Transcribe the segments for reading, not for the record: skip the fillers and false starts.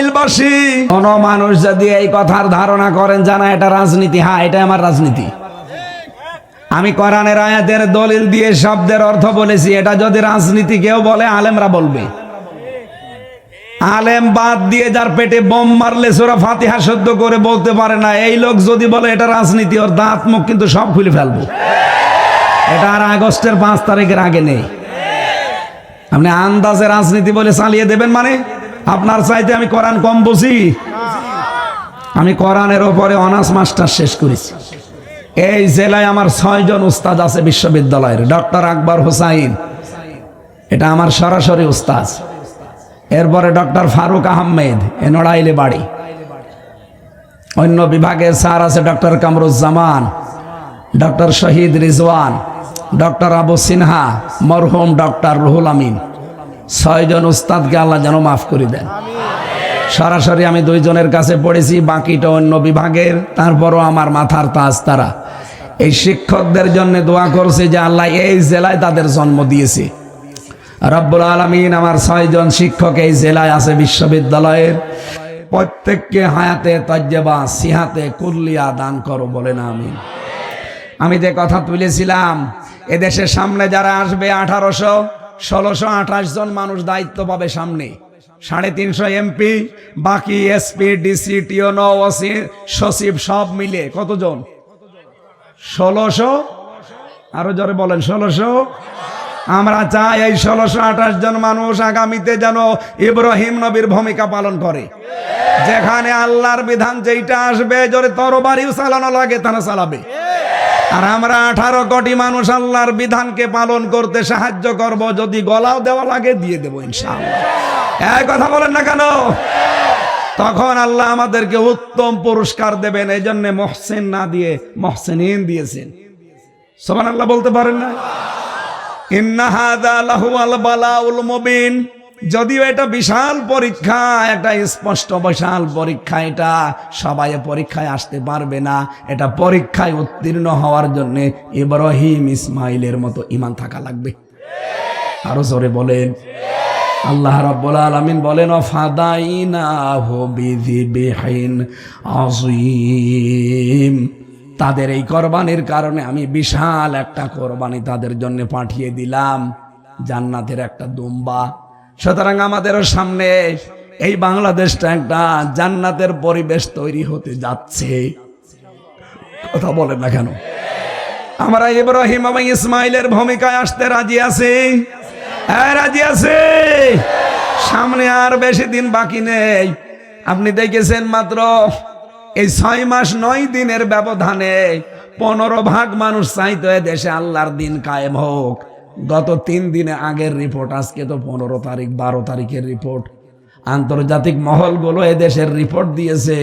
নড়াইলবাসী কোন মানুষ যদি এই কথার ধারণা করেন জানা এটা রাজনীতি, হ্যাঁ এটা আমার রাজনীতি। আমি কোরআনের আয়াতের দলিল দিয়ে শব্দের অর্থ বলেছি। এটা যদি রাজনীতি কেউ বলে আলেমরা বলবে। আলেম বাদ দিয়ে যার পেটে বোম মারলে সূরা ফাতিহা শুদ্ধ করে বলতে পারে না, এই লোক যদি বলে এটা রাজনীতি, ওর দাঁত মুখ কিন্তু সব খুলে ফেলবো। এটা আর আগস্টের 5 তারিখের আগে নেই। আপনি আন্দাজে রাজনীতি বলে চালিয়ে দেবেন মানে? আপনার চাইতে আমি কোরআন কম বুঝি? আমি কোরআনের ওপরে অনার্স মাস্টার শেষ করেছি। এই জেলায় আমার 6 জন উস্তাদ আছে বিশ্ববিদ্যালয়ের। ডক্টর আকবর হুসাইন, এটা আমার সরাসরি উস্তাদ। এরপরে ডক্টর ফারুক আহমেদ, এ নড়াইলে বাড়ি। অন্য বিভাগের স্যার আছে ডক্টর কামরুজ্জামান, ডক্টর শহীদ রিজওয়ান, ডক্টর আবু সিনহা, মরহুম ডক্টর রুহুল আমিন। 6 জন উস্তাদকে আল্লাহ যেন মাফ করে দেন। সরাসরি আমি 2 জনের কাছে পড়েছি, বাকিটা অন্য বিভাগের। তারপরও আমার মাথার তাজ তারা। এই শিক্ষকদের জন্য দোয়া করছে যে আল্লাহ এই জেলায় তাদের জন্ম দিয়েছে। রব্বুল আলামিন আমার 6 জন শিক্ষক এই জেলায় আছে বিশ্ববিদ্যালয়ের। প্রত্যেককে হায়াতে তাজ্জেবা সিহাতে কুল্লিয়া দান করো, বলেন আমিন। আমি যে কথা তুলেছিলাম, এদেশের সামনে যারা আসবে 1628 জন মানুষ দায়িত্ব পাবে সামনে। 350 এমপি, বাকি এসপি, ডিসি, টিওনো, ওসি, সচিব সব মিলে কতজন? 1600। আরো জোরে বলেন 1600। আমরা চাই এই 1628 জন মানুষ আগামীতে যেন ইব্রাহিম নবীর ভূমিকা পালন করে। যেখানে আল্লাহর বিধান যেইটা আসবে, জোরে তরবারিও চালানো লাগে তারা চালাবে। আর আমরা 18 কোটি মানুষ আল্লাহর বিধানকে পালন করতে সাহায্য করব। যদি গলাও দেওয়া লাগে দিয়ে দেবো ইনশাআল্লাহ। এই কথা বলেন না কেন? তখন আল্লাহ আমাদেরকে উত্তম পুরস্কার দেবেন। এই জন্য মুহসিন না দিয়ে মুহসিনিন দিয়েছেন। সুবহানাল্লাহ বলতে পারেন না? ইন্না হাযা লাহুল বালাউল মুবিন। যদিও এটা বিশাল পরীক্ষা, একটা স্পষ্ট বিশাল পরীক্ষা, এটা সবাই পরীক্ষায় আসতে পারবে না। এটা পরীক্ষায় উত্তীর্ণ হওয়ার জন্য ইব্রাহিম ইসমাইলের মতো ঈমান থাকা লাগবে। আরো জোরে বলেন। আল্লাহ রাব্বুল আলামিন বলেন ফাদাইনাহু বিযিবহিন আযীম। তাদের এই কোরবানির কারণে আমি বিশাল একটা কোরবানি তাদের জন্য পাঠিয়ে দিলাম, জান্নাতের একটা দুম্বা। সুতরাং আমাদেরও সামনে এই বাংলাদেশটা একটা জান্নাতের পরিবেশ তৈরি হতে যাচ্ছে। কথা বলেন না কেন? আমরা ইব্রাহিম এবং ইসমাইলের ভূমিকায় আসতে রাজি আছি। রাজি আছে। সামনে আর বেশি দিন বাকি নেই। আপনি দেখেছেন মাত্র এই 6 মাস 9 দিনের ব্যবধানে 15 ভাগ মানুষ চাইতো দেশে আল্লাহর দিন কায়েম হোক। গত 3 দিনে আগের রিপোর্ট, আজকে তো 15 তারিখ, 12 তারিখের রিপোর্ট। আন্তর্জাতিক মহলগুলো এদেশের রিপোর্ট দিয়েছে,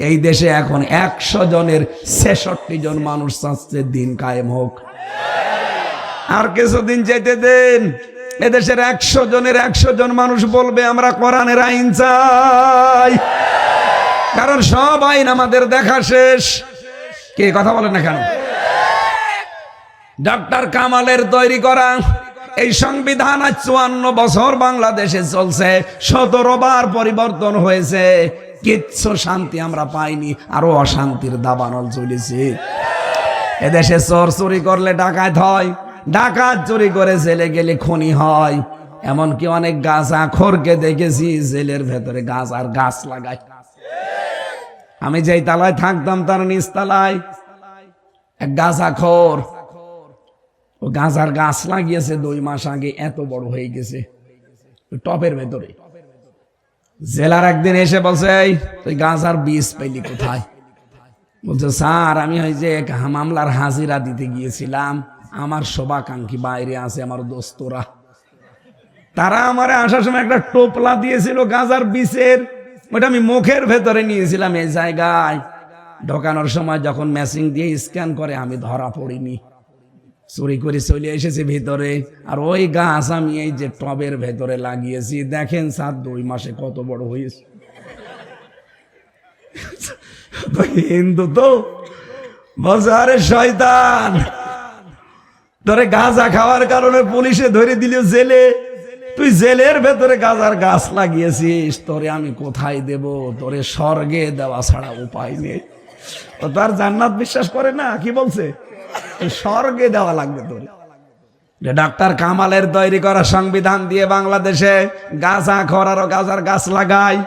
এই দেশে এখন 100 জনের 66 জন মানুষ চাচ্ছে দিন কায়েম হোক। আর কিছুদিন যেতে দেন, এদেশের 100 জনের 100 জন মানুষ বলবে আমরা কোরআনের আইন চাই। কারণ সব আইন আমাদের দেখা শেষ। কে কথা বলেন না কেন? ডক্টর কামালের তৈরি করা এই সংবিধান আজ 54 বছর বাংলাদেশে চলছে। 17 বার পরিবর্তন হয়েছে, কিচ্ছু শান্তি আমরা পাইনি, আরো অশান্তির দাবানল চলেছে। এদেশে চোর চুরি করলে ডাকাত হয়, ডাকাত চুরি করে জেলে গেলে খনি হয়। এমনকি অনেক গাঁজাখোরকে দেখেছি জেলের ভেতরে গাছ লাগায়। আমি যেই তালায় থাকতাম তার নিচ তালায় এক গাঁজাখোর, ও গাঁজার গাছ লাগিয়েছে 2 মাস আগে, এত বড় হয়ে গেছে টপের ভেতরে। জেলার একদিন এসে বলছে এই তুই গাঁজার বীজ পেলি কোথায়? বলছে স্যার আমি ওই যে মামলার হাজিরা দিতে গিয়েছিলাম, আমার শোভাকাঙ্ক্ষী বাইরে আছে, আমার দোস্তরা, তারা আমারে আসার সময় একটা টোপলা দিয়েছিল গাঁজার বীজের, ওটা আমি মুখের ভেতরে নিয়েছিলাম। এই জায়গায় ঢোকানোর সময় যখন ম্যাচিং দিয়ে স্ক্যান করে আমি ধরা পড়িনি, চুরি করে চলে এসেছি ভিতরে। আর ওই গাছ আমি এই যে টবের ভেতরে লাগিয়েছি, দেখেন স্যার 2 মাসে কত বড় হয়েছে। হিন্দু তো বলছে আরে শয়তান, তোরে গাঁজা খাওয়ার কারণে পুলিশে ধরে দিল জেলে, তুই জেলের ভেতরে গাজার গাছ লাগিয়েছিস, তোরে আমি কোথায় দেব? তোরে স্বর্গে দেওয়া ছাড়া উপায় নেই। ও তার জান্নাত বিশ্বাস করে না, কি বলছে? স্বর্গে দেওয়া লাগবে তোরে। ডাক্তার কামালের তৈরি করা সংবিধান দিয়ে বাংলাদেশে গাঁজা খরারও গাজার গাছ লাগায়।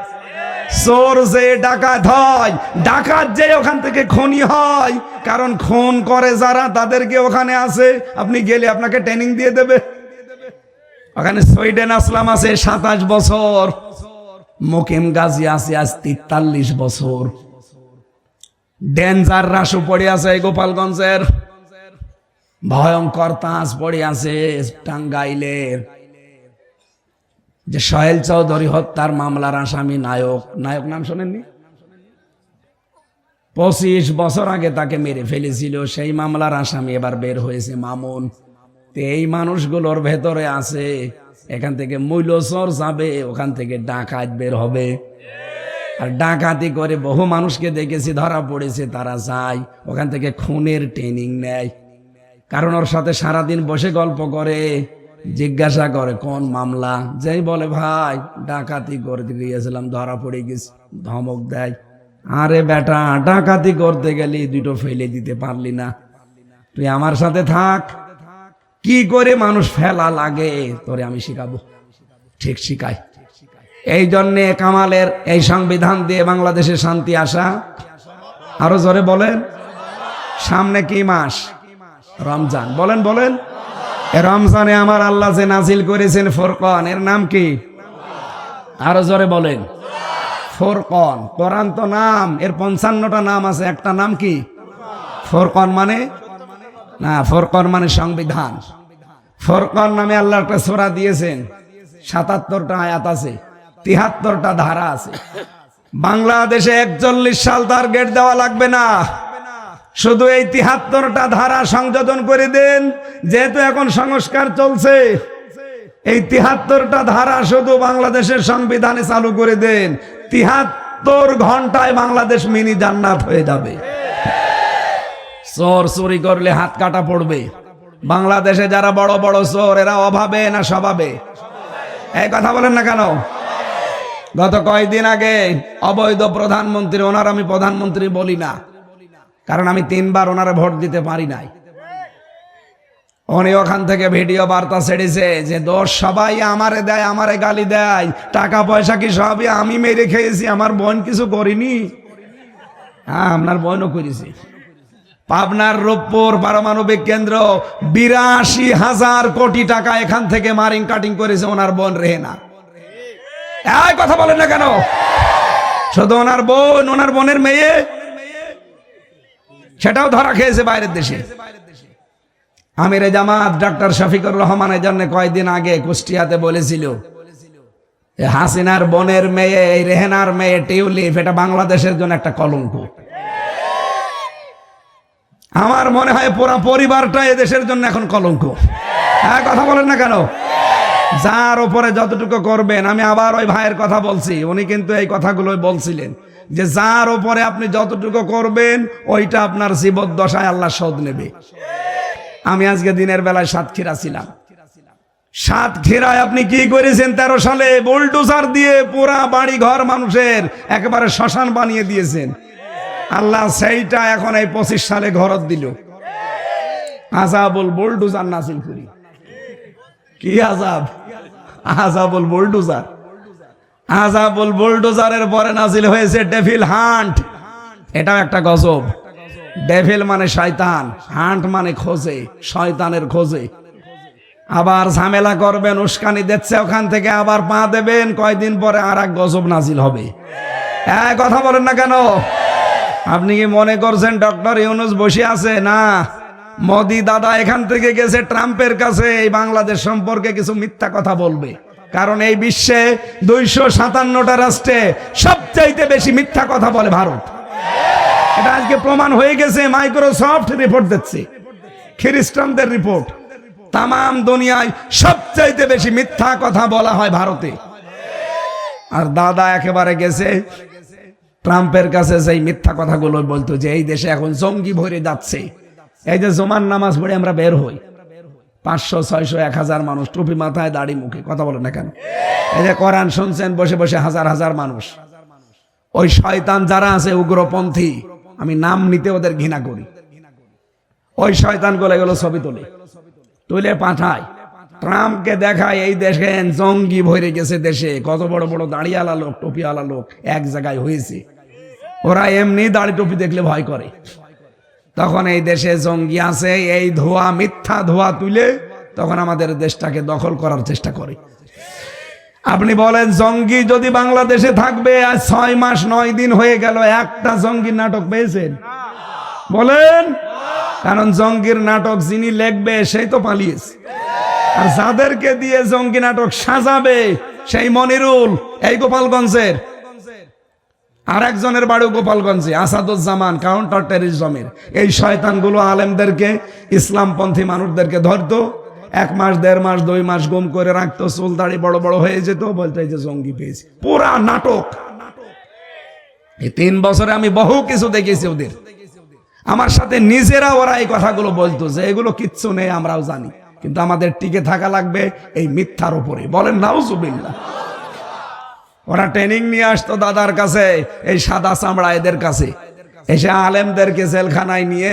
চোর যে ডাকাত হয়, ডাকাত যে ওখান থেকে খনি হয়, কারণ খুন করে যারা তাদেরকে ওখানে আছে, আপনি গেলে আপনাকে ট্রেনিং দিয়ে দেবে। ওখানে সুইডেন আসলাম আছে 27 বছর, মুকিম গাজী আছে আজ 43 বছর, ডেঞ্জার রাসু পড়ে আছে এই গোপালগঞ্জের, ভয়ঙ্কর তাজ পড়ে আছে টাঙ্গাইলের। যে সোহেল চৌধুরী হত্যার মামলার আসামি নায়ক, নায়ক নাম শোনেননি? 25 বছর আগে তাকে মেরে ফেলেছিল, সেই মামলার আসামি এবার বের হয়েছে মামুন। এই মানুষগুলোর ভেতরে আছে, এখান থেকে মূল্যচর যাবে, ওখান থেকে ডাকাত বের হবে। আর ডাকাতি করে বহু মানুষকে দেখেছি ধরা পড়েছে, তারা যায় ওখান থেকে খুনের ট্রেনিং নেয়। কারণ ওর সাথে সারাদিন বসে গল্প করে, জিজ্ঞাসা করে কোন মামলা, যেই বলে ভাই ডাকাতি করে গিয়েছিলাম ধরা পড়ে গেছি, ধমক দেয়। আরে বেটা, ডাকাতি করতে গেলে দুটো ফেলে দিতে পারলি না, তুই আমার সাথে থাক, কি করে মানুষ ফেলা লাগে তোরে আমি শিখাবো। ঠিক শিখাই। এই জন্যে কামালের এই সংবিধান দিয়ে বাংলাদেশে শান্তি আসা। আরো জোরে বলেন। সামনে কি মাস? রমজান। বলেন বলেন। রমজানে আমার আল্লাহ যে নাজিল করেছেন ফুরকান, এর নাম কি? আরো জোরে বলেন। ফুরকান। কোরআন তো নাম, এর 55টা নাম আছে, একটা নাম কি? ফুরকান মানে না, ফুরকান মানে সংবিধান। ফুরকান নামে আল্লাহ একটা সূরা দিয়েছেন, 77টা আয়াত আছে, 73টা ধারা আছে। বাংলাদেশে 41 সাল টার্গেট দেওয়া লাগবে না, শুধু এই 73টা ধারা সংযোজন করে দেন। যেহেতু এখন সংস্কার চলছে, এই 73টা ধারা শুধু বাংলাদেশের সংবিধানে চালু করে দেন, 73 ঘন্টায় বাংলাদেশ মিনি জান্নাত হয়ে যাবে। চোর চুরি করলে হাত কাটা পড়বে। বাংলাদেশে যারা বড় বড় চোর, এরা অভাবে না স্বভাবে? এই কথা বলেন না কেন? গত কয়েকদিন আগে অবৈধ প্রধানমন্ত্রী, ওনার আমি প্রধানমন্ত্রী বলি না, কারণ আমি 3 বার ওনারা ভোট দিতে পারি নাই। উনি ওখান থেকে ভিডিও বার্তা ছেড়েছে যে দোষ সবাই আমারে দেয়, আমারে গালি দেয়, টাকা পয়সা কি সবই আমি মেরে খেয়েছি, আমার বোন কিছু করিনি। হ্যাঁ, আপনার বোনও করেছি। পাবনার রূপপুর পারমাণবিক কেন্দ্র 82,000 কোটি টাকা এখান থেকে মারিং কাটিং করেছে ওনার বোন রেহেনা। এই কথা বলেন না কেন? শুধু ওনার বোন, ওনার বোনের মেয়ে, সেটাও ধরা খেয়েছে বাইরের দেশে। আমিরে জামাত ডাক্তার শফিকুর রহমানের জন্য কয়েকদিন আগে কুষ্টিয়াতে বলেছিল, হাসিনার বোনের মেয়ে, এই রেহেনার মেয়ে টিউলিপ, এটা বাংলাদেশের জন্য একটা কলঙ্ক। আমার মনে হয় পুরো পরিবারটা এদেশের জন্য এখন কলঙ্ক। হ্যাঁ, কথা বলেন না কেন? যার উপরে যতটুকু করবেন, আমি আবার ওই ভাইয়ের কথা বলছি, উনি কিন্তু এই কথাগুলোই বলছিলেন যে যার উপরে আপনি যতটুকু করবেন ওইটা আপনার জীবদ্দশায় আল্লাহ শোধ নেবে। আমি আজকে দিনের বেলায় সাতক্ষীরা ছিলাম। সাতক্ষীরায় আপনি কি করেছেন 13 সালে? বুলডোজার দিয়ে পুরা বাড়ি ঘর মানুষের একেবারে শ্মশান বানিয়ে দিয়েছেন। আল্লাহ সেইটা এখন এই 25 সালে ঘরত দিল। আজাবুল বুলডোজার নাজিল করি। কি আজাব? আজাবুল বুলডোজার। আজাবুল বুলডোজারের পরে নাজিল হয়েছে ডেভিল হান্ট। এটাও একটা গজব। ডেভিল মানে শয়তান, হান্ট মানে খোঁজে, শয়তানের খোঁজে। আবার ঝামেলা করবেন, উস্কানি দিচ্ছে, ওখান থেকে আবার পা দেবেন, কয়দিন পরে আর এক গজব নাজিল হবে। এক কথা বলেন না কেন? আপনি কি মনে করছেন ডক্টর ইউনূস বসে আছে? না, মোদি দাদা এখান থেকে গেছে ট্রাম্পের কাছে, এই বাংলাদেশ সম্পর্কে কিছু মিথ্যা কথা বলবে। কারণ এই বিশ্বে 257টা রাষ্ট্রে সবচাইতে বেশি মিথ্যা কথা বলে ভারত। এটা আজকে প্রমাণ হয়ে গেছে, মাইক্রোসফট রিপোর্ট দিচ্ছে, খ্রিস্টানদের রিপোর্ট। তাম দুনিয়ায় সবচাইতে বেশি মিথ্যা কথা বলা হয় ভারতে। আর দাদা একেবারে গেছে ট্রাম্পের কাছে, সেই মিথ্যা কথাগুলো বলতো যে এই দেশে এখন জঙ্গি ভরে যাচ্ছে। এই যে জুমার নামাজ পড়ে আমরা বের হই, 500, 600, 1000 মানুষ, টুপি মাথায়, দাড়ি মুখে, কথা বলেন না কেন? এই যে কোরআন শুনছেন বসে বসে হাজার হাজার মানুষ, ওই শয়তান যারা আছে উগ্রপন্থী, আমি নাম নিতে ওদের ঘৃণা করি, ওই শয়তান গুলো এগুলো ছবি তুলে পাঠায়, ট্রাম্পকে দেখায় এই দেশে জঙ্গি ভরে গেছে, দেশে কত বড় বড় দাড়িওয়ালা লোক, টুপিওয়ালা লোক এক জায়গায় হয়েছে। ওরা এমনি দাড়ি টুপি দেখলে ভয় করে, তখন এই দেশে জঙ্গি আছে, এই ধোয়া, মিথ্যা ধোয়া তুলে তখন আমাদের দেশটাকে দখল করার চেষ্টা করে। আপনি বলেন জঙ্গি যদি বাংলাদেশে থাকবে, আজ 6 মাস 9 দিন হয়ে গেল, একটা জঙ্গির নাটক পেয়েছেন? বলেন। কারণ জঙ্গির নাটক যিনি লিখবে সেই তো পালিয়েছে, আর যাদেরকে দিয়ে জঙ্গি নাটক সাজাবে সেই মনিরুল, এই গোপালগঞ্জের, আর একজনের বাড়ি গোপালগঞ্জে, আসাদুজ্জামান, কাউন্টার টেররিজমের। এই শয়তানগুলো আলেমদেরকে, ইসলামপন্থী মানুষদেরকে ধরতো, 1 মাস 1.5 মাস 2 মাস গুম করে রাখতো, চুল দাড়ি বড় বড় হয়ে যেত, বলতো এই যে জঙ্গি পেয়েছি। পুরা নাটক। এই 3 বছরে আমি বহু কিছু দেখেছি ওদের, আমার সাথে নিজেরা ওরা এই কথাগুলো বলতো যে এগুলো কিচ্ছু নেই, আমরাও জানি, কিন্তু আমাদের টিকে থাকা লাগবে এই মিথ্যার উপরে। বলেন নাউজুবিল্লাহ। ওরা ট্রেনিং নিয়ে আসতো দাদার কাছে, এই সাদা চামড়া এদের কাছে, এসে আলেমদেরকে জেলখানায় নিয়ে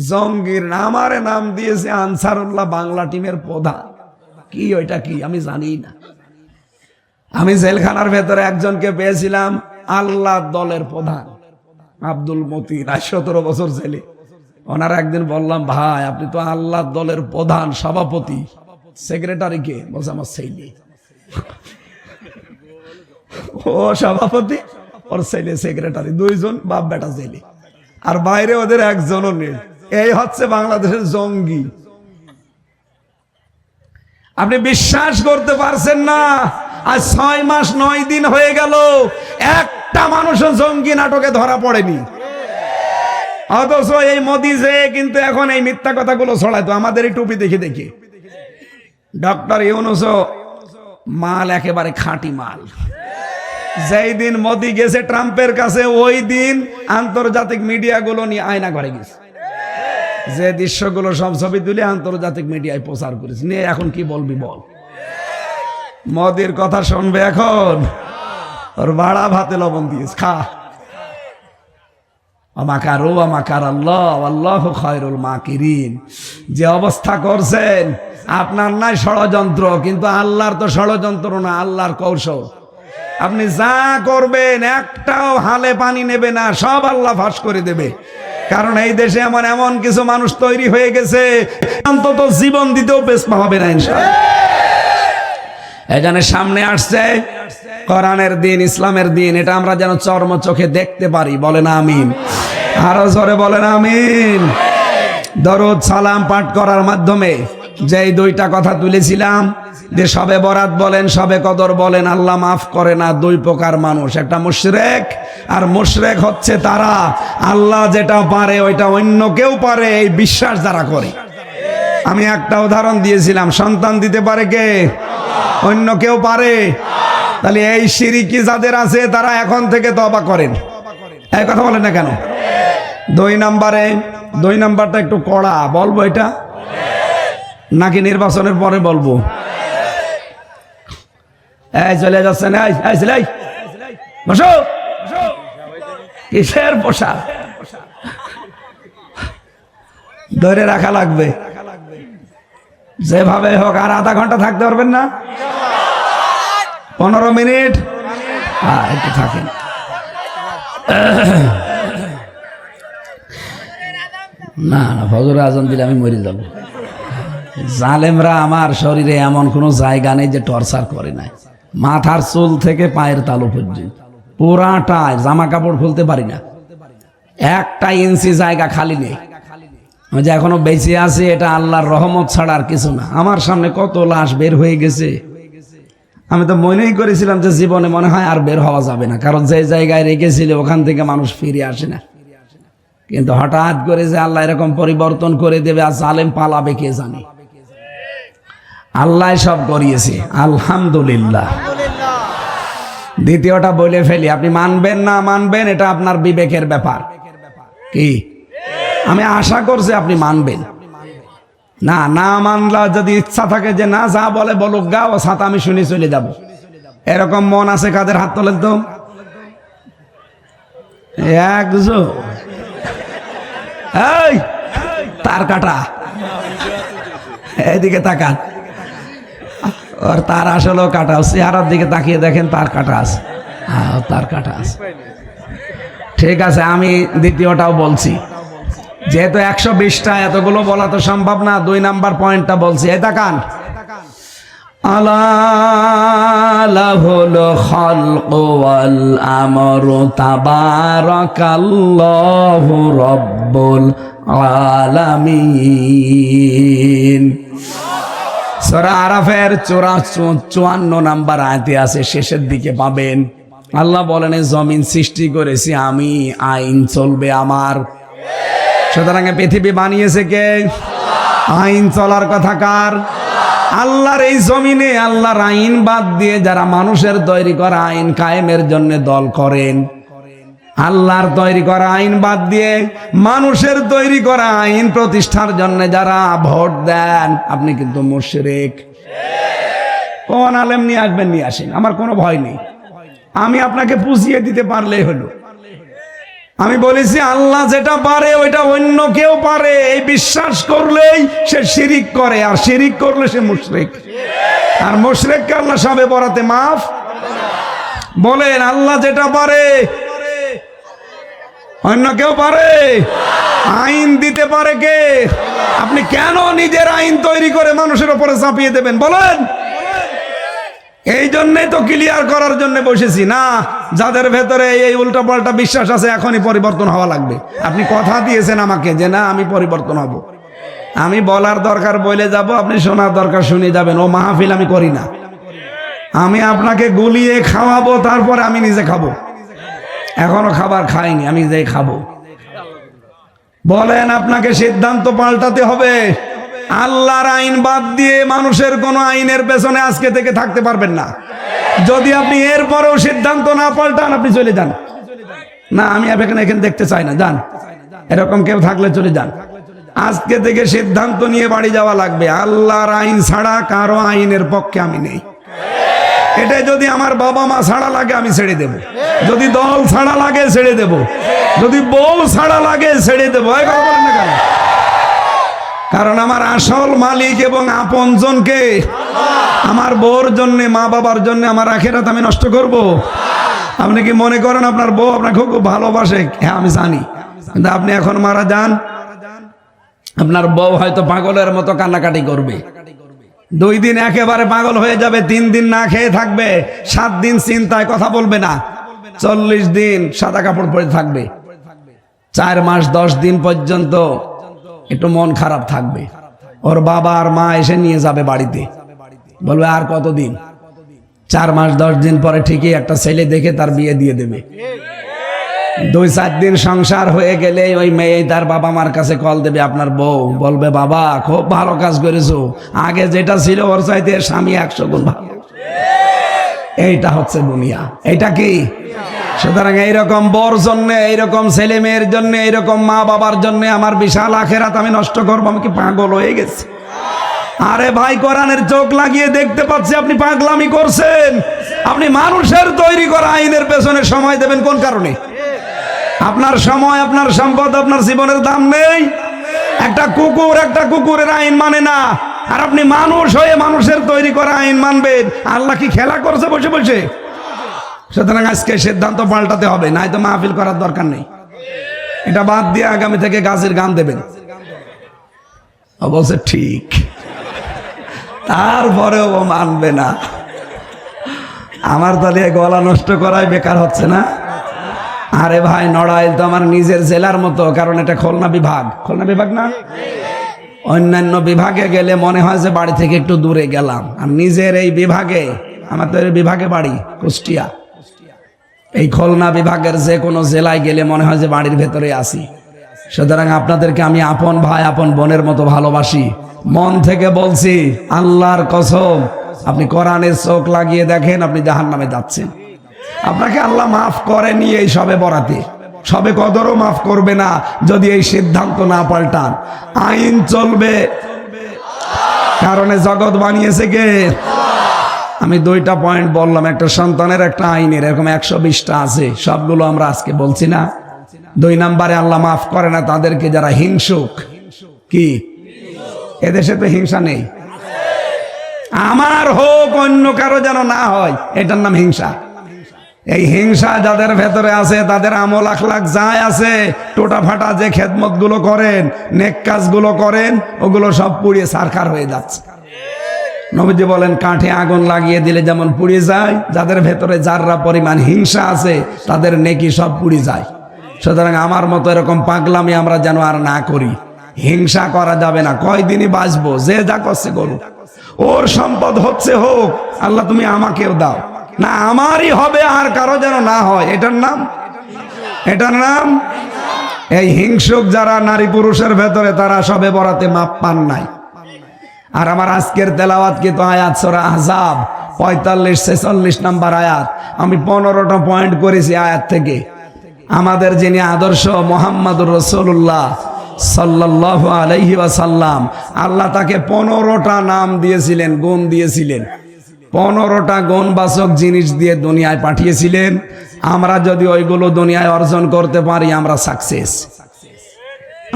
জঙ্গির আমারে নাম দিয়েছে আনসারুল্লাহ বাংলা টিমের প্রধান। কি ওইটা কি আমি জানি না। আমি জেলখানার ভেতরে একজনকে পেয়েছিলাম আল্লাহ দলের প্রধান, আব্দুল মতিন, 17 বছর জেলে। ওনার একদিন বললাম, ভাই আপনি তো আল্লাহ দলের প্রধান, সভাপতি, সেক্রেটারি কে? বলছে আমার ছেলে। ও সভাপতি, ওর ছেলে সেক্রেটারি, 2 জন বাপ বেটা জেলে, আর বাইরে ওদের একজনও নেই। এই হচ্ছে বাংলাদেশের জঙ্গি। আপনি বিশ্বাস করতে পারছেন না, আজ 6 মাস 9 দিন হয়ে গেল, একটা মানুষও জঙ্গি নাটকে ধরা পড়েনি। অথচ এই মোদি যে কিন্তু এখন এই মিথ্যা কথাগুলো ছড়াইতো আমাদের এই টুপি দেখে দেখে। ডক্টর ইউনূস মাল একেবারে খাঁটি মাল। যেই দিন মোদি গেছে ট্রাম্পের কাছে, ওই দিন আন্তর্জাতিক মিডিয়াগুলো নিয়ে আয়না ঘরে গেছে, যে দৃশ্যগুলো সব ছবি তুলে আন্তর্জাতিক মিডিয়ায় প্রচার করেছে। নিয়ে এখন কি বলবি বল? মোদির কথা শুনবে এখন? ওর বাড়া ভাতে লবণ দিয়েছে, খা। আমাকারু আমাকার আল্লাহ আল্লাহু খায়রুল মাকিরিন। যে অবস্থা করছেন, আপনার নাই ষড়যন্ত্র, কিন্তু আল্লাহর তো ষড়যন্ত্র না, আল্লাহর কৌশল। আপনি যা করবেন একটাও হালে পানি নেবে না, সব আল্লাহ ফাঁস করে দেবে। কারণ এই দেশে এমন কিছু মানুষ তৈরি হয়ে গেছে, অন্তত জীবন দিতেও পেছপা হবে না ইনশাআল্লাহ। এখানে সামনে আসছে কোরআনের দিন, ইসলামের দিন, এটা আমরা যেন চর্ম চোখে দেখতে পারি। বলেন আমিন। আরো জোরে বলেন আমিন। দরুদ সালাম পাঠ করার মাধ্যমে যে 2টা কথা তুলেছিলাম, যে সবে বরাত বলেন, সবে কদর বলেন, আল্লাহ মাফ করে না 2 প্রকার মানুষ। একটা মুশরিক, আর মুশরিক হচ্ছে তারা আল্লাহ যেটা পারে ওইটা অন্য কেউ পারে এই বিশ্বাস যারা করে। আমি একটা উদাহরণ দিয়েছিলাম, সন্তান দিতে পারে কে? অন্য কেউ পারে? তাহলে এই শিরকি যাদের আছে তারা এখন থেকে তওবা করেন। এই কথা বলেন না কেন? 2 নাম্বারটা একটু কড়া, বলবো এটা নাকি নির্বাচনের পরে বলবো? এই চলে যাচ্ছেন, এই বসো। কিসের বসা? ধরে রাখা লাগবে যেভাবে হোক। আর আধা ঘন্টা থাকতে পারবেন না? 15 মিনিট একটু থাকেন। না না, ফজরের আজান দিলে আমি মরে যাব। জালেমরা আমার শরীরে এমন কোনো জায়গা নেই যে টর্চার করে নাই। মাথার চুল থেকে পায়ের তালু পর্যন্ত পুরাটায়, জামা কাপড় খুলতে পারি না, 1 ইঞ্চি জায়গা খালি নেই। আমি যে এখনো বেঁচে আছি এটা আল্লাহর রহমত ছাড়া আর কিছু না। আমার সামনে কত লাশ বের হয়ে গেছে, আমি তো মনেই করেছিলাম যে জীবনে মনে হয় আর বের হওয়া যাবে না, কারণ যে জায়গায় রেখেছিল ওখান থেকে মানুষ ফিরে আসে না। কিন্তু হঠাৎ করে যে আল্লাহ এরকম পরিবর্তন করে দেবে, আর জালেম পালাবে কে জানে। আল্লাহ সব করিয়েছে, আলহামদুলিল্লাহ। দ্বিতীয়টা বলে ফেলি, আপনি মানবেন না মানবেন এটা আপনার বিবেকের ব্যাপার। কি আমি আশা করছি আপনি মানবেন, না না মানলা যদি ইচ্ছা থাকে যে না যা বলে বলুক গা, ও ছাতা আমি শুনে চলে যাব, এরকম মন আছে কাদের? হাত তোলেন তো। একশো। এই তার কাটা, এইদিকে তাকান, ওর তার আসলেও কাটা, চেহারার দিকে তাকিয়ে দেখেন তার কাটা আছে। হ্যাঁ তার কাটা আছে। ঠিক আছে, আমি দ্বিতীয়টাও বলছি, যেহেতু 120টা এতগুলো বলা তো সম্ভব না, 2 নাম্বার পয়েন্টটা বলছি। এই তাকান, আলা লাহুল খালকু ওয়াল আমরু তাবারাকাল্লাহু রাব্বুল আলামিন। সূরা আরাফের 54 নাম্বার আয়াতে আছে, শেষের দিকে পাবেন। আল্লাহ বলেন জমিন সৃষ্টি করেছি আমি, আইন চলবে আমার। সুতরাং পৃথিবী বানিয়েছে কে? আইন চলার কথা কার? আল্লাহর এই জমিনে আল্লাহর আইন বাদ দিয়ে যারা মানুষের তৈরি করা আইন কায়েমের জন্য দল করেন, আল্লাহর তৈরি করা আইন বাদ দিয়ে মানুষের তৈরি করা আইন প্রতিষ্ঠার জন্য যারা ভোট দেন, আপনি কিন্তু মুশরিক। কোন আলেম নিয়ে আসবেন, নিয়ে আসেন, আমার কোনো ভয় নেই, আমি আপনাকে বুঝিয়ে দিতে পারলেই হলো। আমি বলেছি আল্লাহ যেটা পারে ওইটা অন্য কেউ পারে, এই বিশ্বাস করলেই সে শিরিক করে, আর শিরিক করলে সে মুশরিক। আর মুশরিককে আল্লাহ সবে বরাতে মাফ। বলেন আল্লাহ যেটা পারে অন্য কেউ পারে? আইন দিতে পারে কে? আপনি কেন নিজের আইন তৈরি করে মানুষের উপরে চাপিয়ে দেবেন বলেন? এই জন্যই তো ক্লিয়ার করার জন্য বসেছি না, যাদের ভেতরে এই উল্টাপাল্টা বিশ্বাস আছে এখনই পরিবর্তন হওয়া লাগবে। আপনি কথা দিয়েছেন আমাকে যে না আমি পরিবর্তন হব, আমি বলার দরকার বলে যাব, আপনি শোনার দরকার শুনে যাবেন। ও মাহফিল আমি করি না, আমি আপনাকে গুলিয়ে খাওয়াবো, তারপরে আমি নিজে খাবো। এখনো খাবার খাইনি, আমি নিজেই খাবো। বলেন আপনাকে সিদ্ধান্ত পাল্টাতে হবে। আল্লাহর আইন বাদ দিয়ে মানুষের কোন আইনের পেছনে আজকে থেকে থাকতে পারবেন না। যদি আপনি এরপরেও সিদ্ধান্ত না পাল্টান, আপনি চলে যান। না আমি এখানে দেখতে চাই না, যান। এরকম কেউ থাকলে চলে যান। আজকে থেকে সিদ্ধান্ত নিয়ে বাড়ি যাওয়া লাগবে, আল্লাহর আইন ছাড়া কারো আইনের পক্ষে আমি নেই। এটা যদি আমার বাবা মা ছাড়া লাগে আমি ছেড়ে দেব, যদি দল ছাড়া লাগে ছেড়ে দেব, যদি বউ ছাড়া লাগে ছেড়ে দেবো। বলেন না কেন? কারণ আমার আসল মালিক এবং আপনজনকে, আমার বউর জন্য, মা বাবার জন্য আমার আখিরাত আমি নষ্ট করব? আপনি কি মনে করেন আপনার বউ আপনাকে খুব ভালোবাসে? হ্যাঁ আমি জানি, কিন্তু আপনি এখন মারা যান, আপনার বউ হয়তো পাগলের মতো কান্নাকাটি করবে, 2 দিন একেবারে পাগল হয়ে যাবে, 3 দিন না খেয়ে থাকবে, 7 দিন চিন্তায় কথা বলবে না, 40 দিন সাদা কাপড় পরে থাকবে, 4 মাস 10 দিন পর্যন্ত একটু মন খারাপ থাকবে। ওর বাবা আর মা এসে নিয়ে যাবে বাড়িতে, বলবে আর কতদিন? 4 মাস 10 দিন পরে ঠিকই একটা ছেলে দেখে তার বিয়ে দিয়ে দেবে। 2-4 দিন সংসার হয়ে গেলে ওই মেয়ে তার বাবা মার কাছে কল দেবে, আপনার বউ বলবে বাবা খুব ভালো কাজ করেছো, আগে যেটা ছিল ওর চাইতে স্বামী 100 গুণ ভালো। এইটা হচ্ছে দুনিয়া, এইটা কি? সুতরাং এইরকম বর জন্য, এইরকম ছেলে মেয়ের জন্য, এইরকম মা বাবার জন্য আমার বিশাল আখেরাত আমি নষ্ট করবো? আমি কি পাগল হয়ে গেছি? আরে ভাই কোরআনের চোখ লাগিয়ে দেখতে পাচ্ছি আপনি পাগলামি করছেন। আপনি মানুষের তৈরি করা আইনের পেছনে সময় দেবেন কোন কারণে? আপনার সময়, আপনার সম্পদ, আপনার জীবনের দাম নেই। একটা কুকুরের আইন মানে না, আর আপনি মানুষ হয়ে মানুষের তৈরি করা আইন মানবেন? আল্লাহ কি খেলা করছে বসে বসে? সুতরাং আজকে সিদ্ধান্ত পাল্টাতে হবে, নাই তো মাহফিল করার দরকার নেই। এটা বাদ দিয়ে আগামী থেকে গাছের গান দেবেন। বলছে ঠিক, তারপরেও ও মানবে না। আমার তাহলে গলা নষ্ট করাই বেকার হচ্ছে না? আরে ভাই নড়াইল তো আমার নিজের জেলার মতো, কারণ এটা খুলনা বিভাগ। খুলনা বিভাগ না? অন্যান্য বিভাগে গেলে মনে হয় যে বাড়ি থেকে একটু দূরে গেলাম, আর নিজের এই বিভাগে, আমার তো এই বিভাগে বাড়ি কুষ্টিয়া, এই খুলনা বিভাগের যে কোনো জেলায় গেলে মনে হয় যে বাড়ির ভেতরে আছি। সুতরাং আপনাদেরকে আমি আপন ভাই আপন বোনের মতো ভালোবাসি, মন থেকে বলছি, আল্লাহর কসম আপনি কোরআনের চোখ লাগিয়ে দেখেন আপনি জাহান্নামে যাচ্ছেন। আপনাকে আল্লাহ মাফ করেনি এই সবে বরাতে, সবে কদরও মাফ করবে না যদি এই সিদ্ধান্ত না পাল্টান। আইন চলবে, কারণে জগৎ বানিয়েছে কে? আমি দুইটা পয়েন্ট বললাম, একটা সন্তানের, একটা আইনের, এরকম 120টা আছে, সবগুলো আমরা আজকে বলছি না। 2 নম্বরে আল্লাহ মাফ করে না তাদেরকে যারা হিংসুক। কি এদেশে তো হিংসা নেই, আমার হোক অন্য কারো যেন না হয়, এটার নাম হিংসা। এই হিংসা যাদের ভেতরে আছে তাদের আমল আখলাক যায় আছে, টোটা ফাটা যে খেদমত গুলো করেন, নেক কাজ গুলো করেন, ওগুলো সব পুড়িয়ে ছারখার হয়ে যাচ্ছে। নবীজি বলেন কাঠে আগুন লাগিয়ে দিলে যেমন পুড়ে যায়, যাদের ভেতরে যাররা পরিমাণ হিংসা আছে তাদের নেকি সব পুড়ে যায়। সুতরাং আমার মতো এরকম পাগলামি আমরা যেন আর না করি। হিংসা করা যাবে না, কয়দিনই বাঁচবো, যে যা করছে করুক, ওর সম্পদ হচ্ছে হোক, আল্লাহ তুমি আমাকেও দাও না, আমারই হবে আর কারো যেন না হয়, এটার নাম এই হিংসুক যারা নারী পুরুষের ভেতরে, তারা সবে বরাতে মাপ পান নাই। আর আমার আজকের তেলাওয়াত কিন্তু আয়াত সূরা আহজাব 45-46 নম্বর আয়াত, আমি 15টা পয়েন্ট করেছি আয়াত থেকে। আমাদের যিনি আদর্শ মুহাম্মদুর রাসূলুল্লাহ সাল্লাল্লাহু আলাইহি ওয়াসাল্লাম, আল্লাহ তাকে 15টা নাম দিয়েছিলেন, গুণ দিয়েছিলেন, 15টা গুণবাচক জিনিস দিয়ে দুনিয়ায় পাঠিয়েছিলেন। আমরা যদি ওইগুলো দুনিয়ায় অর্জন করতে পারি আমরা সাকসেস।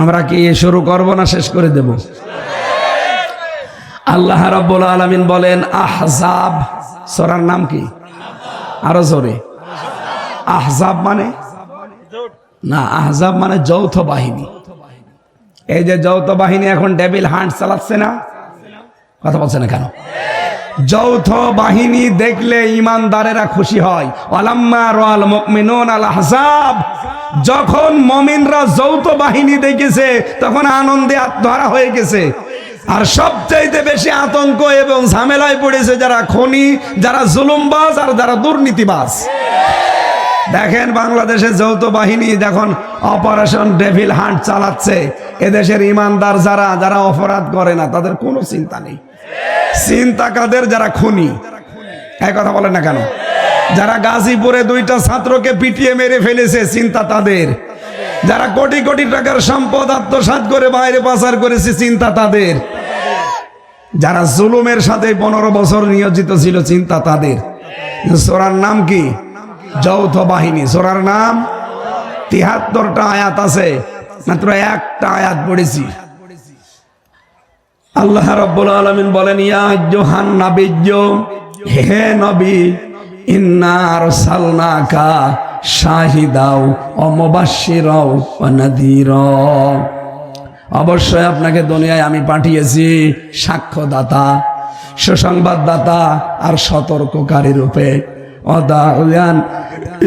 আমরা কি শুরু করব না শেষ করে দেব? আল্লাহ রাব্বুল আলামিন বলেন আহজাব, সূরার নাম কি? আরো জোরে। আহজাব মানে না, আহজাব মানে যৌথ বাহিনী। এই যে যৌথ বাহিনী এখন ডেভিল হান্ট চালাচ্ছে না, কথা বলছে না কেন? যৌথ বাহিনী দেখলে ইমানদারেরা খুশি হয়। ওয়ালাম্মা রাআল মুমিনুনা আল আহজাব, যখন মুমিনরা যৌথ বাহিনী দেখেছে তখন আনন্দে আত্মহারা হয়ে গেছে। আর সবচাইতে বেশি আতঙ্ক এবং ঝামেলায় পড়েছে যারা খনি, যারা জুলুমবাজ আর যারা দুর্নীতিবাজ। দেখেন বাংলাদেশে যৌথ বাহিনী যখন অপারেশন ডেভিল হান্ট চালাচ্ছে, এদেশের ইমানদার যারা যারা অপরাধ করে না তাদের কোনো চিন্তা নেই। চিন্তা কাদের? যারা খুনি। এই কথা বলেন না কেন? যারা গাজীপুরে 2টা ছাত্রকে পিটিয়ে মেরে ফেলেছে, চিন্তা তাদের। যারা কোটি কোটি টাকার সম্পদ আত্মসাৎ করে বাইরে পাচার করেছে, চিন্তা তাদের। যারা জুলুমের সাথে 15 বছর নিয়োজিত ছিল, চিন্তা তাদের। সূরার নাম কি? যৌথ বাহিনী। সূরার নাম 73টা আয়াত আছে, মাত্র একটা আয়াত পড়েছি। আল্লাহ রাব্বুল আলামিন বলেন ইয়া আইয়ুহান নাবিয়্যু, হে নবী, ইন্না আরসালনাকা শাহিদাও ওয়া মুবাশশিরাও ওয়া নাযীরা, অবশ্যই আপনাকে দুনিয়ায় আমি পাঠিয়েছি সাক্ষ্যদাতা, সুসংবাদদাতা আর সতর্ককারী রূপে। ওয়াদাউয়ান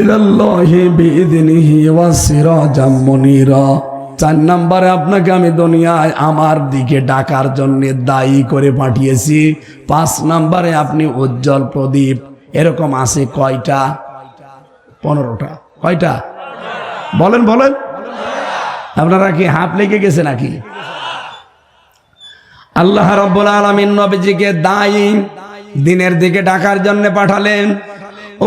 ইলাল্লাহি বিইযনিহি ওয়া সিরাজাম মুনীরা। 4 নম্বরে আপনাকে আমি দুনিয়ায় আমার দিকে ডাকার জন্য দায়ী করে পাঠিয়েছি। 5 নম্বরে আপনি উজ্জ্বল প্রদীপ। এরকম আছে কয়টা? 15টা। কয়টা বলেন বলেন? আপনারা কি হাত লেগে গেছে নাকি? আল্লাহ রাব্বুল আলামিন নবীজিকে দায়ী, দিনের দিকে ডাকার জন্য পাঠালেন,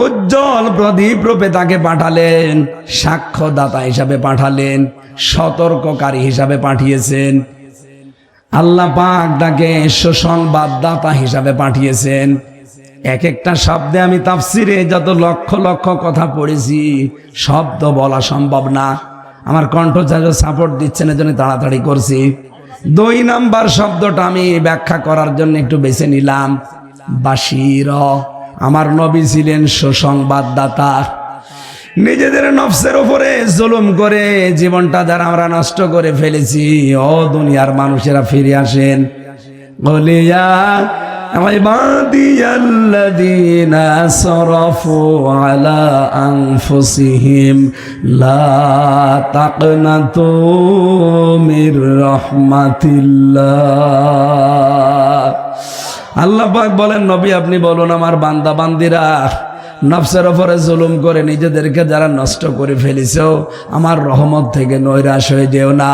উজ্জ্বল প্রদীপ রূপে তাকে পাঠালেন, সাক্ষ্যদাতা হিসাবে পাঠালেন, সতর্ককারী হিসাবে পাঠিয়েছেন। আল্লাহ পাক তাকে সুসংবাদদাতা হিসাবে পাঠিয়েছেন। এক একটা শব্দে আমি তাফসিরে যত লক্ষ লক্ষ কথা পড়েছি, শব্দ বলা সম্ভব না। আমার কণ্ঠ যারা সাপোর্ট দিচ্ছেন এজন্য তাড়াতাড়ি করছি। 2 নম্বর শব্দটা আমি ব্যাখ্যা করার জন্য একটু বেছে নিলাম, বাশির। আমার নবী ছিলেন সুসংবাদদাতা। নিজেদের নফসের উপরে জুলুম করে জীবনটা যারা আমরা নষ্ট করে ফেলেছি, ও দুনিয়ার মানুষেরা ফিরে আসেন। বলিয়া ইবাদিয়াল্লাযীনা আসরাফু আলা আনফুসিহিম লা তাকনাতু মির রাহমাতিল্লাহ। আল্লাহ পাক বলেন নবী আপনি বলুন আমার বান্দা বান্দিরা, নফসের উপরে জুলুম করে নিজেদেরকে যারা নষ্ট করে ফেলেছো, আমার রহমত থেকে নৈরাশ হয়ে যেও না।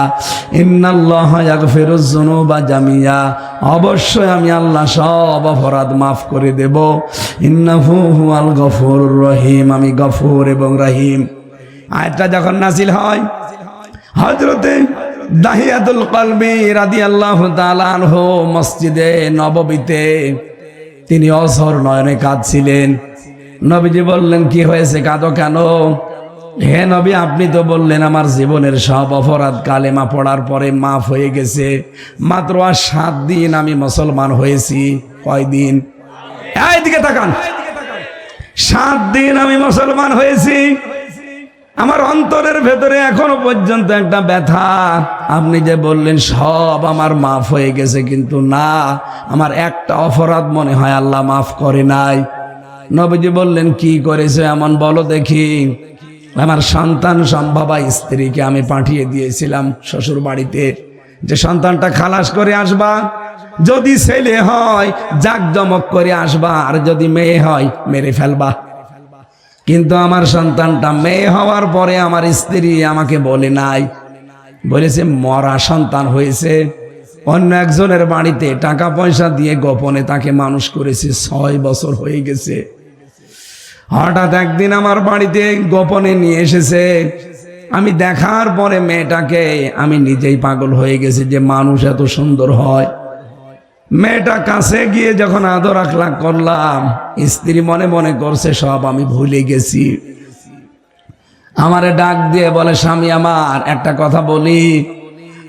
ইন্নাল্লাহা ইয়াগফিরুয যুনুবা জামিয়া, অবশ্যই আমি আল্লাহ সব অপরাধ মাফ করে দেব। ইন্নাহু হুয়াল গফুরুর রহিম, আমি গফুর এবং রহিম। আয়াতটা যখন নাজিল হয়, হযরতে দাহিয়াতুল কলবি রাদিয়াল্লাহু তাআলা আনহু মসজিদে নববীতে তিনি অঝর নয়নে কাঁদছিলেন। নবীজি বললেন, কি হয়েছে, কাঁদো কেন? হে নবী, আপনি তো বললেন আমার জীবনের সব অপরাধ কালেমা পড়ার পরে মাফ হয়ে গেছে। মাত্র আর 7 দিন আমি মুসলমান হয়েছি। কয়দিন? এইদিকে তাকান। 7 দিন আমি মুসলমান হয়েছি। আমার অন্তরের ভেতরে এখনো পর্যন্ত একটা ব্যথা। আপনি যে বললেন সব আমার মাফ হয়ে গেছে, কিন্তু না, আমার একটা অপরাধ মনে হয় আল্লাহ মাফ করে নাই। নবীজি বললেন, কি করেছে এমন বলো দেখি। আমার সন্তান সম্ভবা স্ত্রীকে আমি পাঠিয়ে দিয়েছিলাম শ্বশুর বাড়িতে, যে সন্তানটা খালাস করে আসবা, যদি ছেলে হয় জাকজমক করে আসবা, আর যদি মেয়ে হয় মেরে ফেলবা। কিন্তু আমার সন্তানটা মেয়ে হওয়ার পরে আমার স্ত্রী আমাকে বলে নাই, বলেছে মরা সন্তান হয়েছে, অন্য একজনের বাড়িতে টাকা পয়সা দিয়ে গোপনে তাকে মানুষ করেছে, 6 বছর হয়ে গেছে। হঠাৎ একদিন আমার বাড়িতে গোপনে নিয়ে এসেছে। আমি দেখার পরে মেয়েটাকে আমি নিজেই পাগল হয়ে গেছি যে মানুষ এত সুন্দর হয়। মেয়েটা কাছে গিয়ে যখন আদর আখলাক করলাম, স্ত্রী মনে মনে করছে সব আমি ভুলে গেছি। আমারে ডাক দিয়ে বলে, স্বামী আমার, একটা কথা বলি,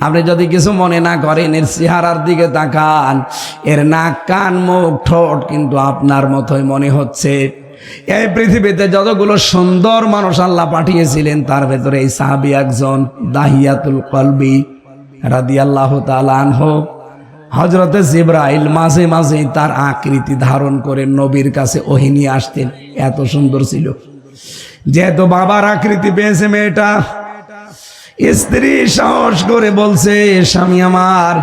আপনি যদি কিছু মনে না করেন, এর চেহারার দিকে তাকান, এর নাক কান মুখ ঠোঁট কিন্তু আপনার মতোই মনে হচ্ছে। এই পৃথিবীতে যতগুলো সুন্দর মানুষ আল্লাহ পাঠিয়েছিলেন তার ভেতরে এই সাহাবী একজন, দাহিয়াতুল কলবি রাদিয়াল্লাহু তাআলা আনহু। হযরতে জিবরাইল মাঝে মাঝে তার আকৃতি ধারণ করে নবীর কাছে ওহী নিয়ে আসতেন, এত সুন্দর ছিল। যেহেতু বাবার আকৃতি পেয়েছে মেয়েটা, স্ত্রী সাহস করে বলছে, স্বামী আমার,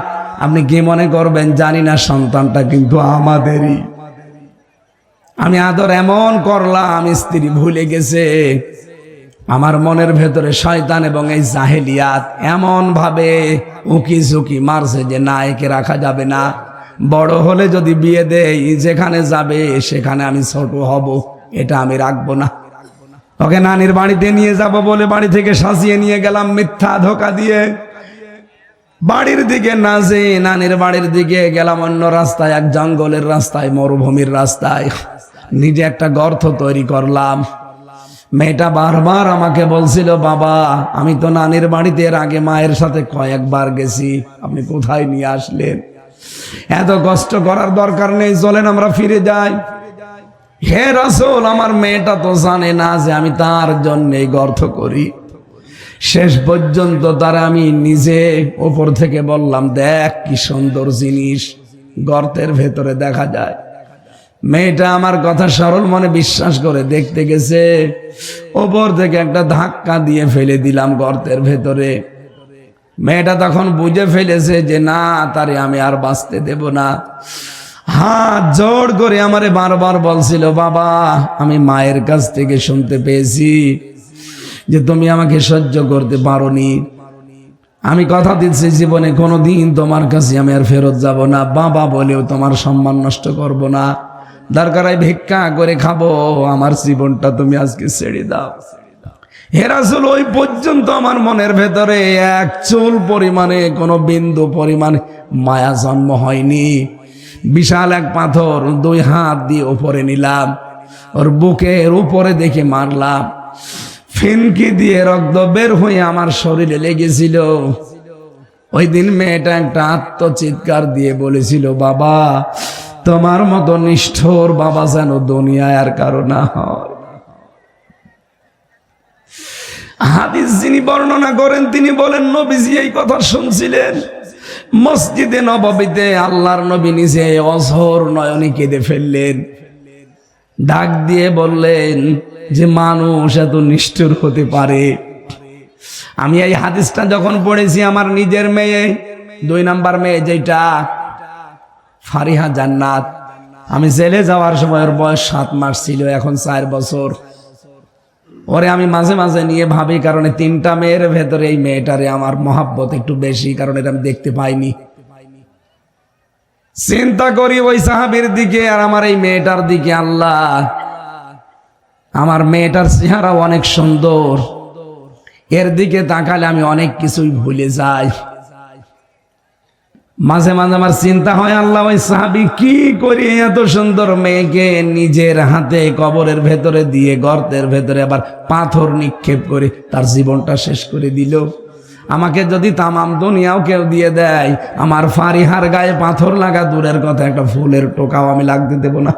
আপনি কি মনে করবেন জানি না, সন্তানটা কিন্তু আমাদেরই। আমি আদর এমন করলাম, স্ত্রী ভুলে গেছে। আমার মনের ভেতরে শয়তান এবং এই জাহেলিয়াত এমন ভাবে উকি ঝুঁকি মারছে যে না, একে রাখা যাবে না। বড় হলে যদি বিয়ে দেই, যেখানে যাবে সেখানে আমি ছোট হব, এটা আমি রাখবো না। ওকে নানির বাড়িতে নিয়ে যাব বলে বাড়ি থেকে সাজিয়ে নিয়ে গেলাম মিথ্যা ধোকা দিয়ে। বাড়ির দিকে না যে নানির বাড়ির দিকে গেলাম অন্য রাস্তায়, এক জঙ্গলের রাস্তায়, মরুভূমির রাস্তায়। নিজে একটা গর্ত তৈরি করলাম। মেয়েটা বারবার আমাকে বলছিল, বাবা, আমি তো নানির বাড়িতে এর আগে মায়ের সাথে কয়েকবার গেছি, আপনি কোথায় নিয়ে আসলেন? এত কষ্ট করার দরকার নেই, চলেন আমরা ফিরে যাই। হে রাসূল, আমার মেয়েটা তো জানে না যে আমি তার জন্য গর্ত করি। শেষ পর্যন্ত তার আমি নিজে উপর থেকে বললাম, দেখ কি সুন্দর জিনিস গর্তের ভেতরে দেখা যায়। মেয়েটা আমার কথা সরল মনে বিশ্বাস করে দেখতে গেছে। ওপর থেকে একটা ধাক্কা দিয়ে ফেলে দিলাম গর্তের ভেতরে। মেয়েটা তখন বুঝে ফেলেছে যে না, তারে আমি আর বাঁচতে দেব না। হাত জোর করে আমারে বারবার বলছিল, বাবা, আমি মায়ের কাছ থেকে শুনতে পেয়েছি যে তুমি আমাকে সহ্য করতে পারোনি। আমি কথা দিচ্ছি জীবনে কোনোদিন তোমার কাছে আমি আর ফেরত যাব না, বাবা বলেও তোমার সম্মান নষ্ট করব না। দরকার হয় ভিক্ষা করে খাবো, আমার জীবনটা তুমি আজকে ছেড়ে দাও। হে রাসূল, ওই পর্যন্ত আমার মনের ভেতরে এক চুল পরিমাণে, কোনো বিন্দু পরিমাণে মায়া জন্ম হয়নি। বিশাল এক পাথর 2 হাত দিয়ে উপরে নিলাম, ওর বুকের উপরে দেখে মারলাম। ফিনকি দিয়ে রক্ত বের হয়ে আমার শরীরে লেগেছিল। ওই দিন মেয়েটা একটা আত্মচিৎকার দিয়ে বলেছিল, বাবা, তোমার মতো নিষ্ঠুর বাবা যেন দুনিয়ায় আর কারো না হয়। হাদিস যিনি বর্ণনা করেন তিনি বলেন, নবীজি এই কথা শুনছিলেন মসজিদে নববীতে। আল্লাহর নবী নিজে অঝর নয়নে কেঁদে ফেললেন। ডাক দিয়ে বললেন যে মানুষ এত নিষ্ঠুর হতে পারে। আমি এই হাদিসটা যখন পড়েছি, আমার নিজের মেয়ে, 2 নাম্বার মেয়ে যেটা ফারিহা জান্নাত, আমি জেলে যাওয়ার সময় ওর বয়স 7 মাস ছিল, এখন 4 বছর। ওরে আমি মাঝে মাঝে নিয়ে ভাবি, কারণ 3টা মেয়ের ভেতরে এই মেয়েটারে আমার মহাব্বত একটু বেশি, কারণ এটা আমি দেখতে পাইনি। চিন্তা করি ওই সাহাবীর দিকে আর আমার এই মেয়েটার দিকে। আল্লাহ, আমার মেয়েটার চেহারা অনেক সুন্দর, এর দিকে তাকালে আমি অনেক কিছুই ভুলে যাই। মাঝে মাঝে আমার চিন্তা হয়, আল্লাহ ওই সাহাবী কি করে এত সুন্দর মেয়েকে নিজের হাতে কবরের ভেতরে দিয়ে গর্তের ভেতরে আবার পাথর নিক্ষেপ করে তার জীবনটা শেষ করে দিল। আমাকে যদি তামাম দুনিয়াও কেউ দিয়ে দেয়, আমার ফারিহার গায়ে পাথর লাগা দূরের কথা, একটা ফুলের টোকাও আমি লাগতে দেব না।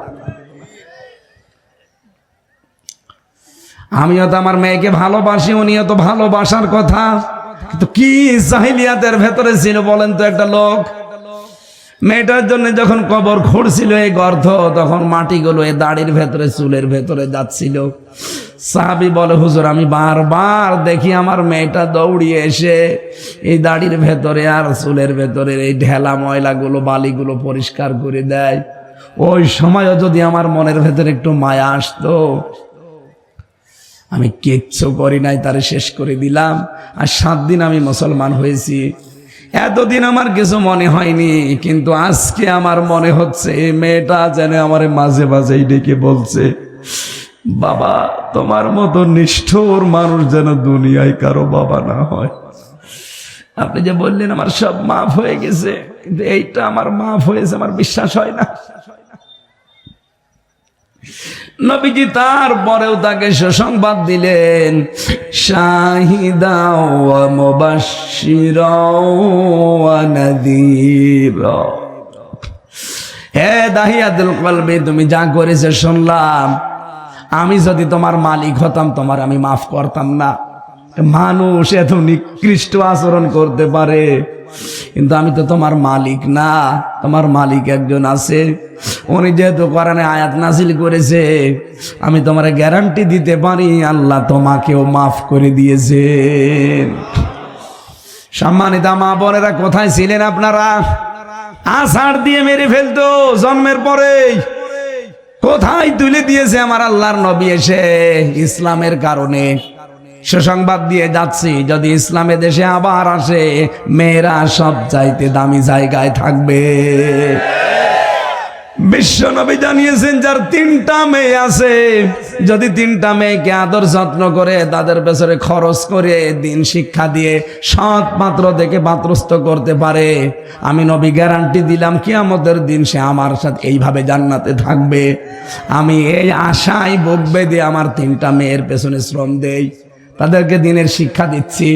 আমিও তো আমার মেয়েকে ভালোবাসি, উনিও তো ভালোবাসার কথা, কিন্তু কি জাহিলিয়াতের ভেতরে ছিল বলেন তো একটা লোক। মেয়েটার জন্য যখন কবর খুঁড়ছিল এই গর্ত, তখন মাটিগুলো এই দাড়ির ভেতরে চুলের ভেতরে যাচ্ছিল। সাহাবী বলে, হুজুর আমি বারবার দেখি আমার মেয়েটা দৌড়িয়ে এসে এই দাড়ির ভেতরে আর চুলের ভেতরে এই ঢেলা ময়লাগুলো বালিগুলো পরিষ্কার করে দেয়। ওই সময়ও যদি আমার মনের ভেতরে একটু মায়া আসতো। আমি কিচ্ছু করি নাই, তারে শেষ করে দিলাম। আর 7 দিন আমি মুসলমান হয়েছি। এতদিন আমার কিছু মনে হয়নি, কিন্তু আজকে আমার মনে হচ্ছে এই মেয়েটা যেন আমার মাঝে মাঝেই ডেকে বলছে, বাবা তোমার মতো নিষ্ঠুর মানুষ যেন দুনিয়ায় কারো বাবা না হয়। আপনি যে বললেন আমার সব মাফ হয়ে গেছে, কিন্তু এইটা আমার মাফ হয়েছে আমার বিশ্বাস হয় না। নবীজি তারপরেও তাকে সুসংবাদ দিলেন, শাহিদা ওয়া মুবাশশিরা ওয়া নাযীরা। হে দাহিয়াতুল কলবি, তুমি যা করেছে শুনলাম। আমি যদি তোমার মালিক হতাম, তোমার আমি মাফ করতাম না। মানুষ এত নিকৃষ্ট আচরণ করতে পারে, কিন্তু আমি তো তোমার মালিক না। তোমার মালিক একজন আছে, উনি যেহেতু কোরআনে আয়াত নাযিল করেছে, আমি তোমার গ্যারান্টি দিতে পারি আল্লাহ তোমাকেও মাফ করে দিয়েছেন। সম্মানিত মা বোনেরা, কোথায় ছিলেন আপনারা? আষাঢ় দিয়ে মেরে ফেলতো জন্মের পরেই। কোথায় তুলে দিয়েছে আমার আল্লাহর নবী এসে ইসলামের কারণে। সুসংবাদ দিয়ে যাচ্ছি, যদি ইসলামে দেশে আবার আসে, মেয়েরা সব চাইতে দামি জায়গায় থাকবে। বিশ্ব নবী জানিয়েছেন, যার 3টা মেয়ে আছে, যদি 3টা মেয়েকে আদর যত্ন করে তাদের পেছনে খরচ করে দিন শিক্ষা দিয়ে সৎ পাত্র দেখে পাত্রস্থ করতে পারে, আমি নবী গ্যারান্টি দিলাম কিয়ামতের দিন সে আমার সাথে এইভাবে জান্নাতে থাকবে। আমি এই আশায় বুক বেঁধে আমার 3টা মেয়ের পেছনে শ্রম দেই, তাদেরকে দিনের শিক্ষা দিচ্ছি,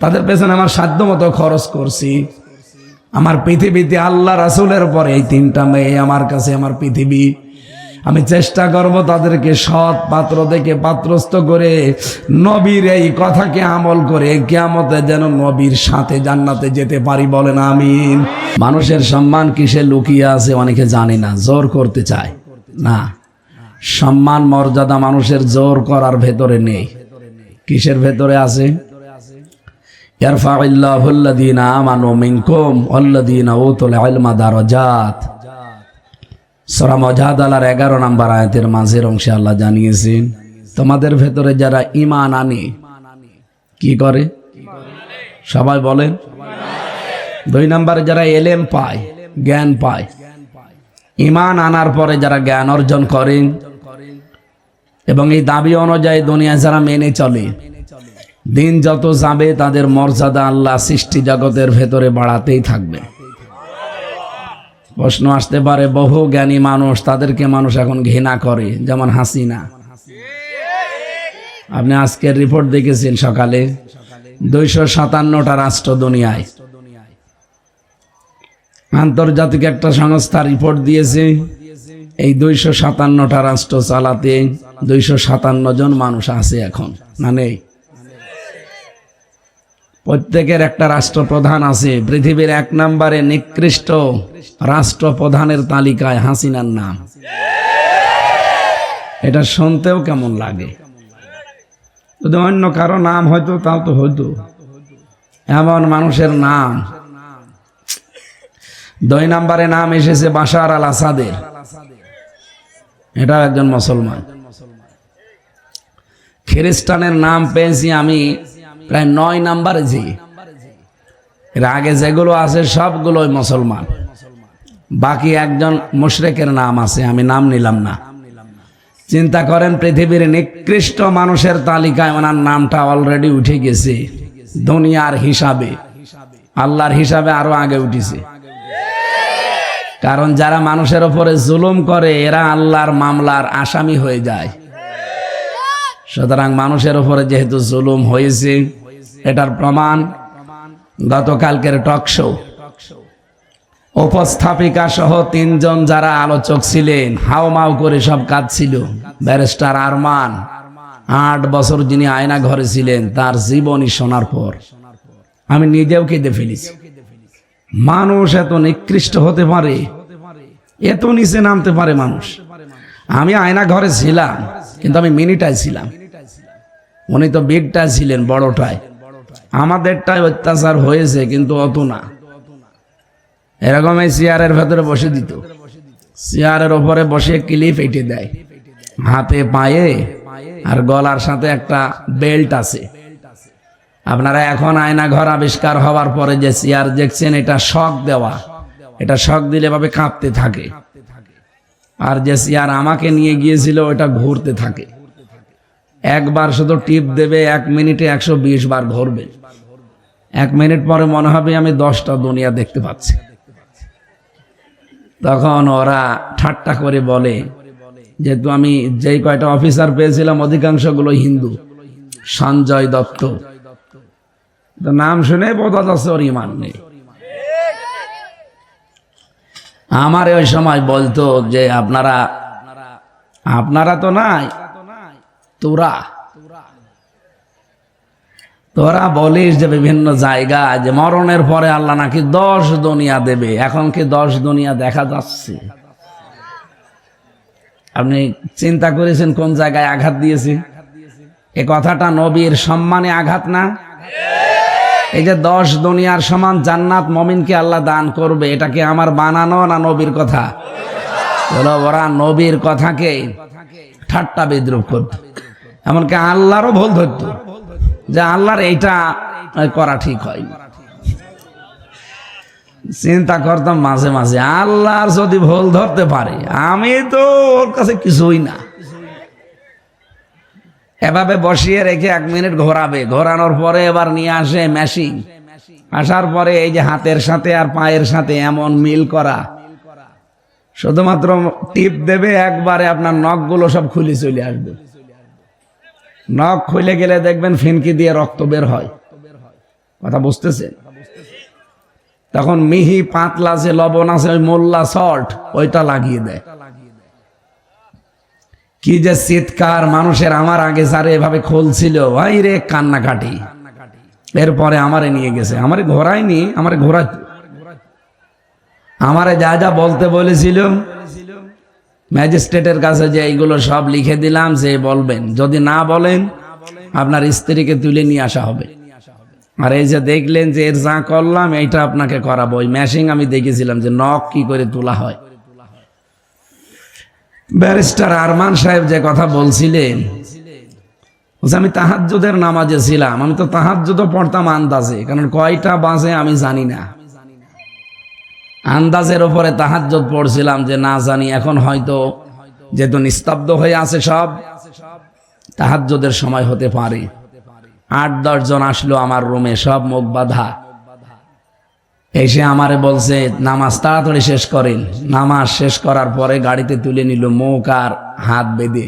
তাদের পেছনে আমার সাধ্য মতো খরচ করছি। আমার পৃথিবীতে আল্লাহ রাসূলের পরে এই 3টা মেয়ে আমার কাছে আমার পৃথিবী। আমি চেষ্টা করব তাদেরকে সৎ পাত্র দেখে পাত্রস্থ করে নবীর এই কথাকে আমল করে কিয়ামতে যেন নবীর সাথে জান্নাতে যেতে পারি, বলেন আমিন। মানুষের সম্মান কিসে লুকিয়ে আছে অনেকে জানে না, জোর করতে চায় না। সম্মান মর্যাদা মানুষের জোর করার ভেতরে নেই, কিসের ভেতরে আছে? ইয়ারফাউল্লাহুল্লাযীনা আমানু মিনকুম ওয়াল্লাযীনা উতুল ইলমা দারাজাত। সূরা মুজাদালার 11 নম্বর আয়াতের মাঝের অংশে আল্লাহ জানিয়েছেন, তোমাদের ভেতরে যারা ঈমান আনে, কি করে? সবাই বলেন। 2 নম্বরে যারা ইলম পায়, জ্ঞান পায়। ঈমান আনার পরে যারা জ্ঞান অর্জন করেন এবং এই দাবি অনুযায়ী দুনিয়ায় যারা মেনে চলে, দিন যত যাবে তাদের মর্যাদা আল্লাহ সৃষ্টি জগতের ভেতরে বাড়াতেই থাকবে। প্রশ্ন আসতে পারে, বহু জ্ঞানী মানুষ, তাদেরকে মানুষ এখন ঘৃণা করে, যেমন হাসিনা। আপনি আজকের রিপোর্ট দেখেছেন সকালে, 257টা রাষ্ট্র দুনিয়ায়, আন্তর্জাতিক একটা সংস্থা রিপোর্ট দিয়েছে, এই 257টা রাষ্ট্র চালাতে 257 জন মানুষ আছে এখন, না নেই? প্রত্যেকের একটা রাষ্ট্রপ্রধান আছে। পৃথিবীর 1 নম্বরে নিকৃষ্ট রাষ্ট্রপ্রধানের তালিকায় হাসিনার নাম। এটা শুনতেও কেমন লাগে, যদি অন্য কারো নাম হয়তো তাও তো হইতো, এমন মানুষের নাম। 2 নম্বরে নাম এসেছে বাশার আল আসাদের, এটাও একজন মুসলমান। খ্রিস্টানের নাম পেয়েছি আমি প্রায় 9 নম্বরে। যে এর আগে যেগুলো আছে সবগুলোই মুসলমান, বাকি একজন মুশরিকের নাম আছে, আমি নাম নিলাম না। চিন্তা করেন, পৃথিবীর নিকৃষ্ট মানুষের তালিকায় ওনার নামটা অলরেডি উঠে গেছে দুনিয়ার হিসাবে, আল্লাহর হিসাবে আরো আগে উঠেছে। কারণ যারা মানুষের উপরে জুলুম করে এরা আল্লাহর মামলার আসামি হয়ে যায়। সুতরাং মানুষের উপরে যেহেতু জুলুম হয়েছে, এটার প্রমাণ গতকালকের টক শো উপস্থাপিকা সহ 3 জন যারা আলোচক ছিলেন হাউমাউ করে সব কাঁদছিল। ব্যারিস্টার আরমান 8 বছর যিনি আয়না ঘরে ছিলেন, তার জীবনী শোনার পর আমি নিজেও কেঁদে ফেলেছি। মানুষ এত নিকৃষ্ট হতে পারে, এত নিচে নামতে পারে মানুষ। আমি আয়না ঘরে ছিলাম, কিন্তু আমি মিনিটায় ছিলাম, উনি তো বিগটায় ছিলেন, বড়টায়। আমাদেরটাই অত্যাচার হয়েছে, কিন্তু অত না। এরকম এই চেয়ারের ভেতরে বসে দিত, চেয়ারের ওপরে বসে ক্লিপ এঁটে দেয় হাতে পায়ে, আর গলার সাথে একটা বেল্ট আছে। আপনারা এখন আয়না ঘর আবিষ্কার হওয়ার পরে যে চেয়ার দেখছেন, এটা শক দেওয়া, এটা শক দিলে ভাবে কাঁপতে থাকে। আর যে চেয়ার আমাকে নিয়ে গিয়েছিল ওটা ঘুরতে থাকে, একবার শুধু টিপ দেবে, 1 মিনিটে 120 বার ঘুরবে। 1 মিনিট পরে মনে হবে আমি 10টা দুনিয়া দেখতে পাচ্ছি। তখন ওরা ঠাট্টা করে বলে, যেহেতু আমি যেই কয়টা অফিসার পেয়েছিলাম অধিকাংশগুলো হিন্দু, সঞ্জয় দত্ত, তো নাম শুনে বোঝা যাচ্ছে ওর ইমান নেই। আমার ওই সময় বলতো যে আপনারা তো নাই, তোরা বলিস যে বিভিন্ন জায়গায় যে মরণের পরে আল্লাহ নাকি 10 দুনিয়া দেবে। এখন কি 10 দুনিয়া দেখা যাচ্ছে? আপনি চিন্তা করেছেন কোন জায়গায় আঘাত দিয়েছে? এ কথাটা নবীর সম্মানে আঘাত না? এই যে 10 দুনিয়ার সমান জান্নাত মমিনকে আল্লাহ দান করবে, এটা কি আমার বানানো না নবীর কথা? বলো, ওরা নবীর কথাকে ঠাট্টা বিদ্রুপ করত, এমনকি আল্লাহরও ভুল ধরত যে আল্লাহর এইটা করা ঠিক হয়। চিন্তা করতাম মাঝে মাঝে, আল্লাহর যদি ভুল ধরতে পারে, আমি তো ওর কাছে কিছুই না। এভাবে বসিয়ে রেখে 1 মিনিট ঘোরাবে, ঘোরানোর পরে এবার নিয়ে আসে মেশিন, আসার পরে এই যে হাতের সাথে আর পায়ের সাথে এমন মিল করা, শুধুমাত্র টিপ দেবে, একবারে আপনার নখগুলো সব খুলে চলে আসবে। নখ খুলে গেলে দেখবেন ফিনকি দিয়ে রক্ত বের হয়। কথা বুঝতেছেন? তখন মিহি পাতলা যে লবণ আছে, ওই মোল্লা সল্ট, ওইটা লাগিয়ে দেয়। কি যে চিৎকার মানুষের! আমার আগে যারা এভাবে খুলছিল, ভাই রে, কান্নাকাটি। এরপরে আমারে নিয়ে গেছে, আমারে ঘোরায়নি, আমারে ঘোরাত, আমারে যা যা বলতে বলেছিল ম্যাজিস্ট্রেটের কাছে যে এইগুলো সব লিখে দিলাম, যে বলবেন, যদি না বলেন আপনার স্ত্রীকে তুলে নিয়ে আসা হবে। আর এই যে দেখলেন যে এর যা করলাম, এইটা আপনাকে করাবো। ওই ম্যাশিং আমি দেখেছিলাম যে নখ কি করে তোলা হয়। ব্যারিস্টার আরমান সাহেব যে কথা বলছিলেন, আমি তাহাজ্জুদের নামাজে ছিলাম। আমি তো তাহাজ্জুদও পড়তাম আন্দাজে, কারণ কয়টা বাজে আমি জানি না, আন্দাজের উপরে তাহাজ্জুদ পড়ছিলাম যে না জানি। এখন হয়তো যেহেতু নিস্তব্ধ হয়ে আছে সব, তাহাজ্জুদের সময় হতে পারে। 8-10 জন আসলো আমার রুমে, সব মুখ বাঁধা। এসে আমারে বলছে নামাজ তাড়াতাড়ি শেষ করেন। নামাজ শেষ করার পরে গাড়িতে তুলে নিল, মুখ আর হাত বেঁধে।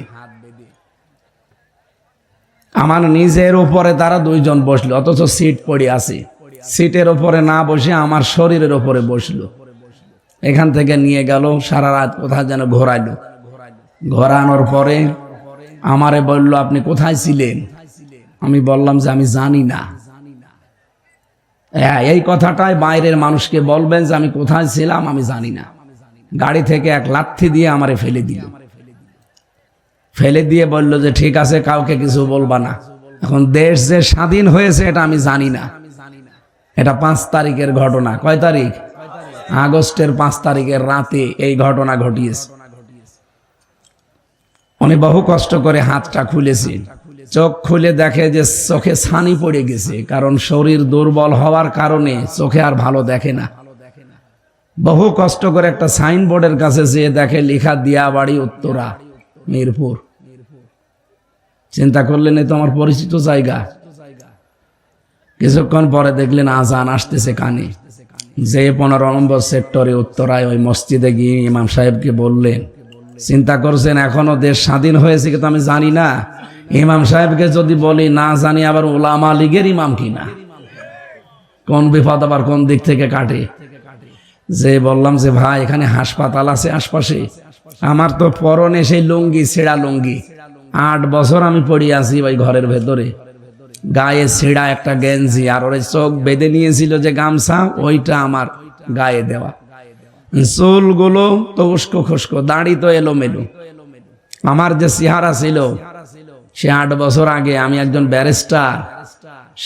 আমার নিজের উপরে তারা 2 জন বসলো, অথচ সিট পড়ে আছে। সিটের উপরে না বসে আমার শরীরের উপরে বসলো। এখান থেকে নিয়ে গেল, সারা রাত কোথায় যেন ঘোরাইলো। ঘোরানোর পরে আমারে বলল, আপনি কোথায় ছিলেন? আমি বললাম যে আমি জানি না। এই কথাটাই বাইরের মানুষকে বলবেন যে আমি কোথায় ছিলাম আমি জানি না। গাড়ি থেকে 1 লাথি দিয়ে আমারে ফেলে দিল। ফেলে দিয়ে বলল যে ঠিক আছে, কাউকে কিছু বলবা না। এখন দেশ যে স্বাধীন হয়েছে এটা আমি জানি না। এটা 5 তারিখের ঘটনা। কয় তারিখ? আগস্টের 5 তারিখের রাতে এই ঘটনা ঘটিয়েছে। উনি বহু কষ্ট করে হাতটা খুলেছেন। চোখ খুলে দেখে যে চোখে ছানি পড়ে গেছে, কারণ শরীর দুর্বল হওয়ার কারণে চোখে আর ভালো দেখে না। বহু কষ্ট করে একটা সাইনবোর্ডের কাছে যেয়ে দেখে লেখা দিয়াবাড়ি উত্তরা মিরপুর। চিন্তা করলেন এই তো আমার পরিচিত জায়গা। কিছুক্ষণ পরে দেখলেন আজান আসতেছে কানে। যে 15 নম্বর সেক্টরে উত্তরায় ওই মসজিদে গিয়ে ইমাম সাহেবকে বললেন, চিন্তা করছেন এখনো দেশ স্বাধীন হয়েছে কিন্তু আমি জানি না। ইমাম সাহেবকে যদি বলি না জানি আবার উলামা লীগের ইমাম কিনা, কোন বিপদ আবার কোন দিক থেকে কাটে। যে বললাম যে ভাই এখানে হাসপাতাল আছে আশপাশে, আমার তো পরনে সেই লুঙ্গি, ছেঁড়া লুঙ্গি, 8 বছর আমি পড়ে আছি ওই ঘরের ভেতরে, গায়ে ছেঁড়া একটা গেঞ্জি, আর ওই চোখ বেঁধে নিয়েছিল যে গামছা, ওইটা আমার গায়ে দেওয়া, চুলগুলো তো উস্কো খুস্কো, দাড়ি তো এলোমেলো। আমার যে চেহারা ছিল সে 8 বছর আগে, আমি একজন ব্যারিস্টার,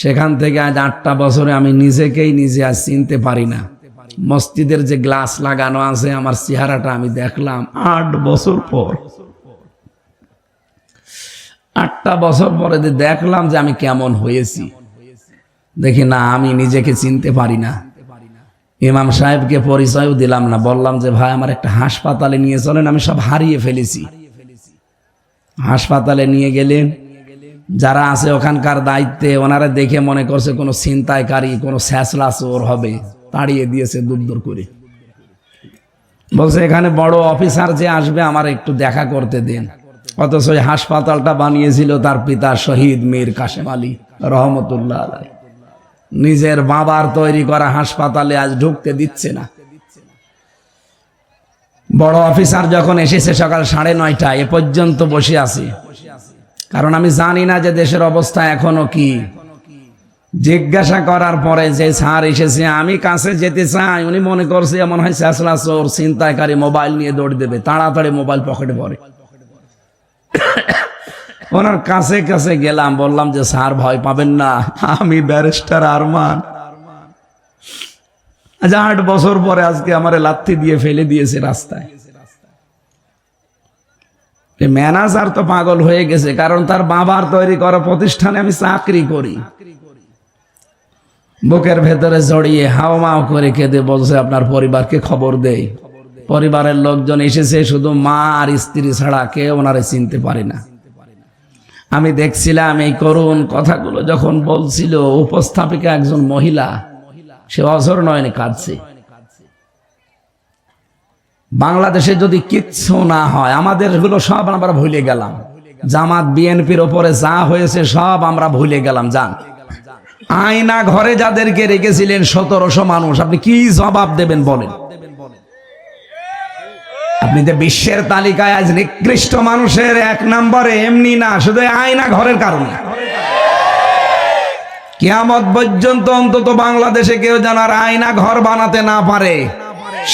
সেখান থেকে আজ 8টা বছরে আমি নিজেকেই নিজে আজ চিনতে পারি না। মসজিদের যে গ্লাস লাগানো আছে আমার চেহারাটা আমি দেখলাম 8 বছর পর, 8টা বছর পরে দেখলাম যে আমি কেমন হয়েছি। দেখি না আমি নিজেকে চিনতে পারি না। ইমাম সাহেবকে পরিচয়ও দিলাম না, বললাম যে ভাই আমার একটা হাসপাতালে নিয়ে চলেন, আমি সব হারিয়ে ফেলেছি। হাসপাতালে নিয়ে গেলেন, যারা আছে ওখানকার দায়িত্বে, ওনারা দেখে মনে করছে কোনো ছিনতাইকারী, কোনো স্যাঁচলা চোর হবে, তাড়িয়ে দিয়েছে দূর দূর করে। বলছে এখানে বড় অফিসার যে আসবে আমার একটু দেখা করতে দেন। অথচ ওই হাসপাতালটা বানিয়েছিল তার পিতা শহীদ মীর কাসেম আলী রহমতুল্লাহ আলাইহি। নিজের বাবার তৈরি করা হাসপাতালে আজ ঢুকতে দিচ্ছে না। বড় অফিসার যখন এসেছে সকাল 9:30, এ পর্যন্ত বসে আছি, কারণ আমি জানি না যে দেশের অবস্থা এখনো কি। জিজ্ঞাসা করার পরে যে স্যার এসেছে, আমি কাছে যেতে চাই, উনি মনে করছে এমন হয় স্যাঁচলা চোর, ছিনতাইকারী, মোবাইল নিয়ে দৌড় দেবে, তাড়াতাড়ি মোবাইল পকেটে পড়ে। ওনার কাছে কাছে গেলাম, বললাম যে স্যার ভয় পাবেন না, আমি ব্যারিস্টার আরমান। আজ 8 বছর পরে আজকে আমারে লাথি দিয়ে ফেলে দিয়েছে রাস্তায়। ম্যানেজার তো পাগল হয়ে গেছে, কারণ তার বাবার তৈরি করা প্রতিষ্ঠানে আমি চাকরি করি। বুকের ভেতরে জড়িয়ে হাওমাও করে কেঁদে বলছে আপনার পরিবারকে খবর দেই। পরিবারের লোকজন এসেছে, শুধু মা আর স্ত্রী ছাড়া কেউ ওনারে চিনতে পারে না। আমি দেখছিলাম এই করুণ কথাগুলো যখন বলছিল, উপস্থাপিকা একজন মহিলা, সে অঝর নয়নে কাঁদছে। বাংলাদেশে যদি কিচ্ছু না হয়, আমাদের গুলো সব আমরা ভুলে গেলাম। জামাত বিএনপির ওপরে যা হয়েছে সব আমরা ভুলে গেলাম। যান, আয়না ঘরে যাদেরকে রেখেছিলেন 1700 মানুষ, আপনি কি জবাব দেবেন বলেন? আপনি যে বিশ্বের তালিকায় আজ নিকৃষ্ট মানুষের 1 নম্বরে, এমনি না, শুধু আয়না ঘরের কারণে। কিয়ামত পর্যন্ত অন্তত বাংলাদেশে কেউ যেন আর আয়না ঘর বানাতে না পারে,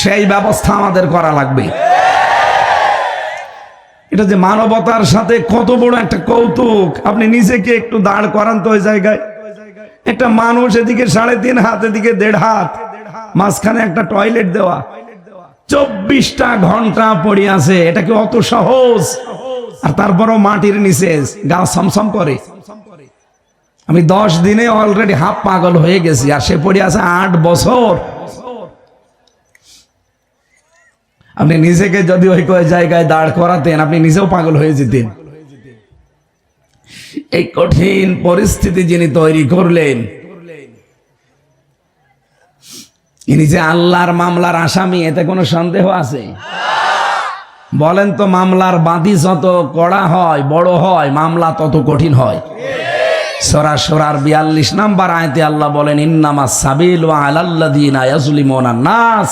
সেই ব্যবস্থা আমাদের করা লাগবে। এটা যে মানবতার সাথে কত বড় একটা কৌতুক, আপনি নিজেকে একটু দাঁড় করান তো ওই জায়গায়। একটা মানুষ এদিকে 3.5 হাত, এদিকে 1.5 হাত, মাঝখানে একটা টয়লেট দেওয়া, 24টা ঘন্টা পড়ে আছে। এটা কি অত সহজ? আর তারপরও মাটির নিচে গা সমসম করে। আমি 10 দিনে অলরেডি হাফ পাগল হয়ে গেছি, আর সে পড়ে আছে 8 বছর। আপনি নিজেকে যদি ওই জায়গায় দাঁড় করাতেন, আপনি নিজেও পাগল হয়ে যেতেন। এই কঠিন পরিস্থিতি যিনি তৈরি করলেন, ইনি যে আল্লাহর মামলার আসামি, এতে কোনো সন্দেহ আছে? বলেন তো, মামলার বাদী যত কড়া হয়, বড় হয়, মামলা তত কঠিন হয়। সূরা শুরার 42 নম্বর আয়াতে আল্লাহ বলেন, ইন্নামাস সাবিলু আলাল্লাযিনা ইয়াজলিমুনা নাস,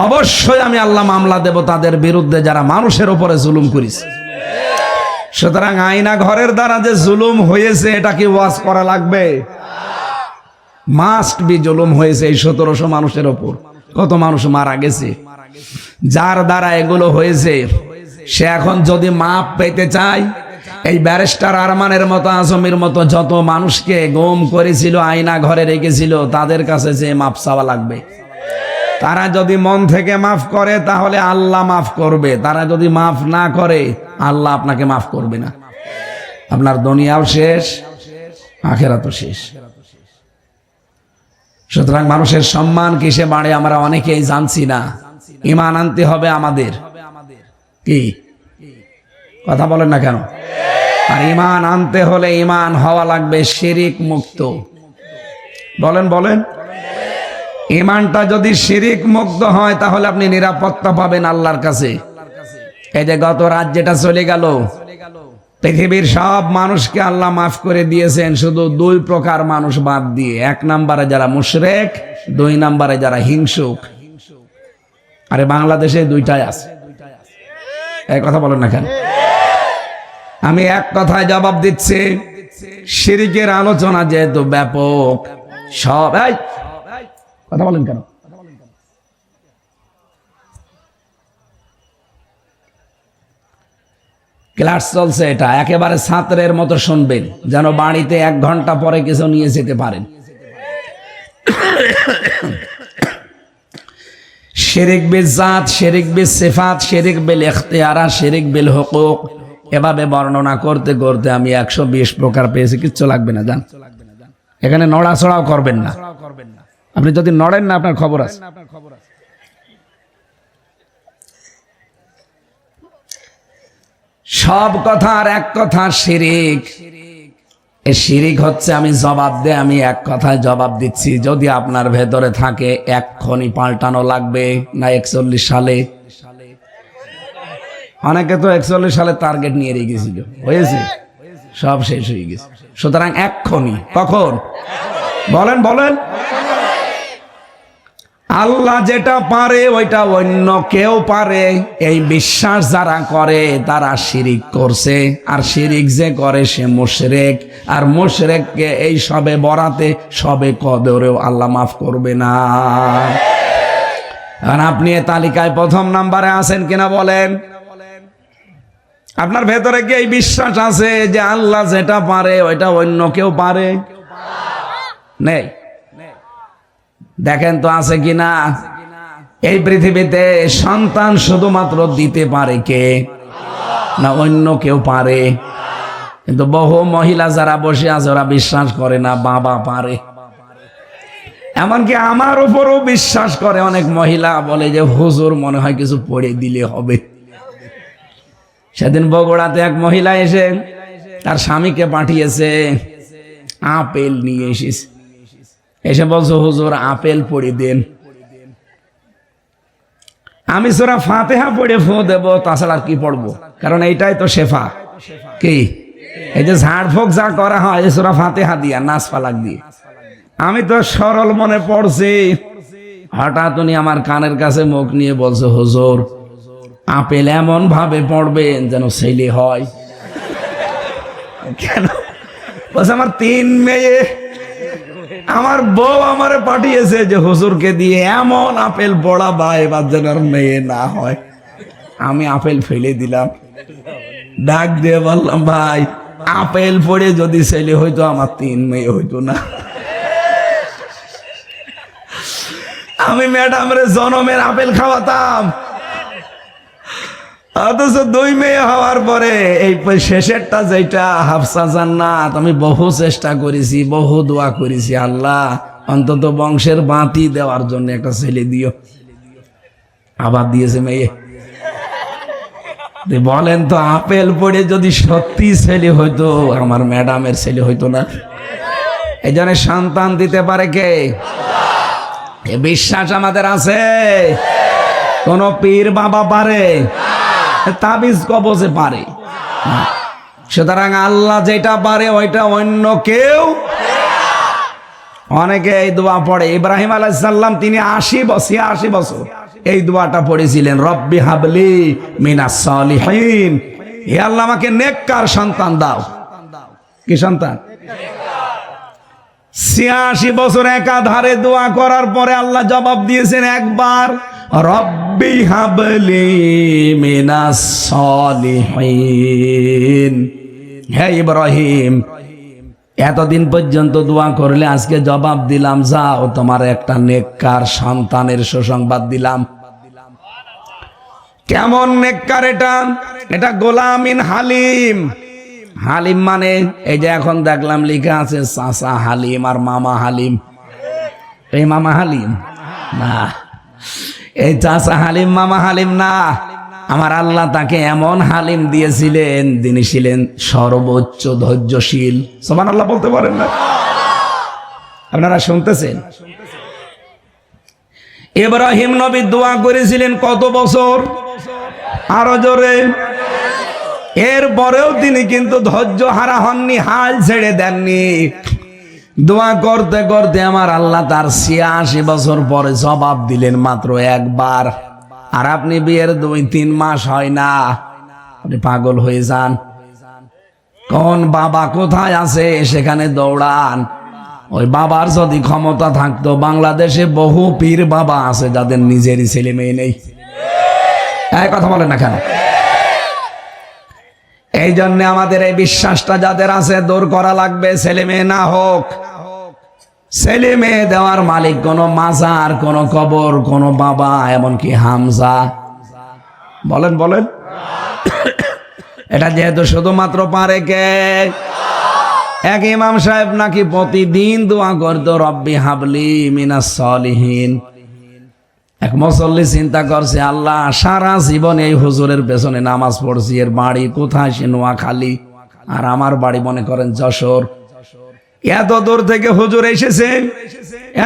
অবশ্যই আমি আল্লাহ মামলা দেব তাদের বিরুদ্ধে যারা মানুষের উপরে জুলুম করেছে। সুতরাং আয়না ঘরের দ্বারা যে জুলুম হয়েছে, এটা কি ওয়াজ করা লাগবে? মাস্ট বি জুলুম হয়েছে এই 1700 মানুষের ওপর। কত মানুষ মারা গেছে যার দ্বারা এগুলো হয়েছে। সে এখন যদি মাপ পেতে চায়, এই ব্যারিস্টার আরমানের মতো, আজমের মতো যত মানুষকে গুম করেছিল, আয়না ঘরে রেখেছিল, তাদের কাছে যে মাপ চাওয়া লাগবে। তারা যদি মন থেকে মাফ করে তাহলে আল্লাহ মাফ করবে, তারা যদি মাফ না করে আল্লাহ আপনাকে মাফ করবে না। আপনার দুনিয়াও শেষ, আখিরাতও শেষ। সুতরাং মানুষের সম্মান কিসে বাড়ে আমরা অনেকেই জানছি না। ঈমান আনতে হবে আমাদের। কি কথা বলেন না কেন? আর ঈমান আনতে হলে ঈমান হওয়া লাগবে শিরিক মুক্ত। বলেন বলেন, ঈমানটা যদি শিরিক মুক্ত হয় তাহলে আপনি নিরাপত্তা পাবেন আল্লাহর কাছে। এই যে গত রাত যেটা চলে গেল, পৃথিবীর সব মানুষকে আল্লাহ মাফ করে দিয়েছেন, শুধু দুই প্রকার মানুষ বাদ দিয়ে। এক নম্বরে যারা মুশরিক, দুই নম্বরে যারা হিংসুক। আরে বাংলাদেশে দুইটাই আছে, এই কথা বলেন না কেন? আমি এক কথায় জবাব দিচ্ছি, শিরিকের আলোচনা যেহেতু ব্যাপক, সব কথা বলেন কেন? ক্লাস চলছে, এটা একেবারে ছাত্রের মতো শুনবেন, যেন বাড়িতে 1 ঘন্টা পরে কিছু নিয়ে যেতে পারেন। শিরিক বিল জাত, শিরিক বিল সিফাত, শিরিক বিল ইখতিয়ারা, শিরিক বিল হুকুক, এভাবে বর্ণনা করতে করতে আমি 120 প্রকার পেয়েছি। কিচ্ছু লাগবে না, জান। এখানে নড়াচড়াও করবেন না। আপনি যদি নড়েন না, আপনার খবর আছে। সব কথার এক কথা শিরিক। এই শিরিক হচ্ছে আমি জবাব দে, আমি এক কথায় জবাব দিচ্ছি। যদি আপনার ভেতরে থাকে, এক্ষুনি পাল্টানো লাগবে না 41 সালে? অনেকে তো 41 সালে টার্গেট নিয়ে রেখেছিল, হয়েছে, সব শেষ হয়ে গেছে। সুতরাং এক্ষুনি। কখন? বলেন বলেন। আল্লাহ যেটা পারে ওইটা অন্য কেউ পারে, এই বিশ্বাস যারা করে তারা শিরিক করছে। আর শিরিক যে করে সে মুশরিক। আর মুশরিককে এই সবে বরাতে, সবে কদরেও আল্লাহ মাফ করবে না। আর আপনি এই তালিকায় প্রথম নাম্বারে আছেন কিনা বলেন? আপনার ভেতরে কি এই বিশ্বাস আছে যে আল্লাহ যেটা পারে ওইটা অন্য কেউ পারে? নেই। দেখেন তো আছে কিনা। এই পৃথিবীতে সন্তান শুধুমাত্র দিতে পারে কে? না অন্য কেউ পারে? কিন্তু বহু মহিলা যারা বসে আছে ওরা বিশ্বাস করে না বাবা পারে। এমনকি আমার উপরও বিশ্বাস করে অনেক মহিলা, বলে যে হুজুর মনে হয় কিছু পড়ে দিলে হবে। সেদিন বগুড়াতে এক মহিলা এসে তার স্বামীকে পাঠিয়েছে, আপেল নিয়ে এসেছে। এসে বলছো হুজুর আপেল পড়ে দেন। আমি সূরা ফাতিহা পড়ে ফু দেব, তাছাড়া আর কি পড়বো? কারণ এইটাই তো শেফা। কি এই যে ঝাড়ফুঁক যা করা হয় সূরা ফাতিহা দিয়া, নাস ফালাক দিয়ে। আমি তো সরল মনে পড়ছি, হঠাৎ উনি আমার কানের কাছে মুখ নিয়ে বলছে হুজুর আপেল এমন ভাবে পড়বেন যেন ছেলে হয়। কেন? বলছে আমার 3 মেয়ে, আমার বউ আমারে পাঠিয়েছে যে হুজুরকে দিয়ে এমন আপেল পড়াবা এবার যেন আর মেয়ে না হয়। আমি আপেল ফেলে দিলাম, ডাক দিয়ে বললাম ভাই আপেল পড়ে যদি ছেলে হইতো আমার 3 মেয়ে হইতো না। আমি ম্যাডামের জনমের আপেল খাওয়াতাম, অথচ 2 মেয়ে হওয়ার পরে এই শেষেরটা যেটা হাফসা জান্নাত, আমি বহু চেষ্টা করেছি, বহু দোয়া করেছি, আল্লাহ অন্তত বংশের বাতি দেওয়ার জন্য একটা ছেলে দিও। আবার দিয়েছে মেয়ে। বলেন তো আপেল পড়ে যদি সত্যি ছেলে হইতো, আমার ম্যাডামের ছেলে হইতো না? এই জন্য সন্তান দিতে পারে কে? এই বিশ্বাস আমাদের আছে। কোন পীর বাবা পারে? তাবিজ কবজে পারে? সুতরাং আল্লাহ যেটা পারে ওইটা অন্য কেউ। অনেকে এই দোয়া পড়ে। ইব্রাহিম আলাইহিস সালাম তিনি 80 বছর এই দোয়াটা পড়েছিলেন, রব্বি হাবলি মিনাস সালিহিন, হে আল্লাহ আমাকে নেককার সন্তান দাও। কি সন্তান? 86 বছর একাধারে দোয়া করার পরে আল্লাহ জবাব দিয়েছেন একবার, রব্বি হাবলি মিনাস সালিহিন। হে ইব্রাহিম এতদিন পর্যন্ত দোয়া করলে, আজকে জবাব দিলাম, যাও তোমার একটা নেককার সন্তানের সুসংবাদ দিলাম। কেমন নেককার এটা? এটা গোলামিন হালিম। হালিম মানে এই যে এখন দেখলাম লেখা আছে চাচা হালিম আর মামা হালিম। এই মামা হালিম না, এই চাচা হালিম মামা হালিম না। আমার আল্লাহ তাকে এমন হালিম দিয়েছিলেন, তিনি ছিলেন সর্বোচ্চ ধৈর্যশীল। সুবহানাল্লাহ বলতে পারেন না? আপনারা শুনতেছেন? ইব্রাহিম নবী দোয়া করেছিলেন কত বছর? আরো জোরে। এরপরেও তিনি কিন্তু ধৈর্য হারা হননি, হাল ছেড়ে দেননি। দোয়া করতে করতে আমার আল্লাহ তার ৮৬ বছর পরে জবাব দিলেন মাত্র একবার। আর আপনি বিয়ের ২-৩ মাস হয় না, আপনি পাগল হয়ে যান। কোন বাবা কোথায় আছে সেখানে দৌড়ান। ওই বাবার যদি ক্ষমতা থাকতো, বাংলাদেশে বহু পীর বাবা আছে যাদের নিজেরই ছেলে মেয়ে নেই। এই কথা বলেন না কেন? এই জন্য আমাদের এই বিশ্বাসটা যাদের আছে দূর করা লাগবে। ছেলে মেয়ে না হোক, ছেলে মেয়ে দেওয়ার মালিক কোন মাজার, কোন কবর, কোন বাবা, এমনকি হামজা। বলেন বলেন। এটা যেহেতু শুধুমাত্র পারে কে? এক ইমাম সাহেব নাকি প্রতিদিন দোয়া করতো, রব্বি হাবলি মিনাস সলিহিন। এক মুসল্লি চিন্তা করছে, আল্লাহ সারা জীবন এই হুজুরের পেছনে নামাজ পড়ছি, এর বাড়ি কোথায়? সে নোয়াখালী, আর আমার বাড়ি মনে করেন যশোর। এত দূর থেকে হুজুর এসেছে,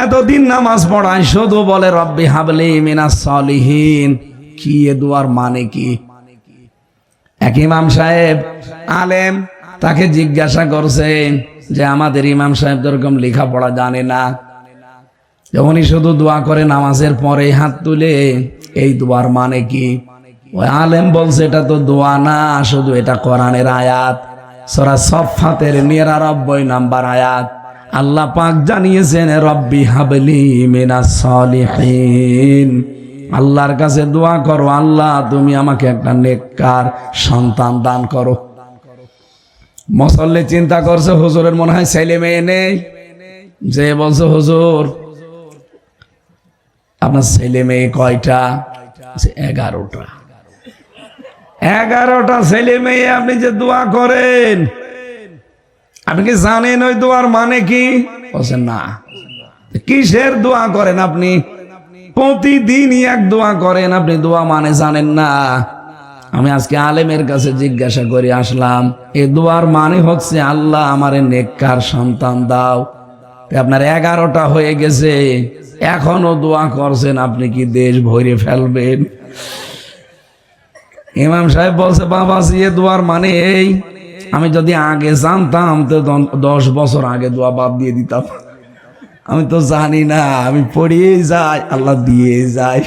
এতদিন নামাজ পড়ায়, শুধু বলে রব্বি হাবলি মিনাস সলিহিন। কি এ দোয়ার মানে কি? এক ইমাম সাহেব আলেম, তাকে জিজ্ঞাসা করছে যে আমাদের ইমাম সাহেব তো এরকম লেখাপড়া জানে না, উনি শুধু দোয়া করে নামাজের পরে হাত তুলে, এই দোয়ার মানে কি? ওই আলেম বলছে এটা তো দোয়া না, শুধু এটা কোরআনের আয়াত, সূরা সফফাতের ৯৯ নম্বর আয়াত। আল্লাহ পাক জানিয়েছেন, রব্বি হাবলি মিনাস সলিহিন। আল্লাহর কাছে দোয়া করো, আল্লাহ তুমি আমাকে একটা নেককার সন্তান দান করো। মুসল্লি চিন্তা করছে, হুজুরের মনে হয় ছেলে মেয়ে নেই। যে বলছে, হুজুর আপনার ছেলে মেয়ে কয়টা? 11টা। 11টা ছেলে মেয়ে, আপনি যে দোয়া করেন, আপনি কি জানেন ওই দোয়ার মানে কি? বলছেন না। কিসের দোয়া করেন আপনি? প্রতিদিনই এক দোয়া করেন, আপনি দোয়া মানে জানেন না? আমি আজকে আলেমের কাছে জিজ্ঞাসা করে আসলাম, এই দোয়ার মানে হচ্ছে আল্লাহ আমারে নেককার সন্তান দাও। আপনার 11টা হয়ে গেছে, এখনো দোয়া করছেন, আপনি কি দেশ ভরে ফেলবেন? ইমাম সাহেব বলছে, বাবা এ দোয়ার মানে এই, আমি যদি আগে জানতাম তো 10 বছর আগে দোয়া বাদ দিয়ে দিতাম। আমি তো জানি না, আমি পড়িয়ে যাই, আল্লাহ দিয়ে যায়।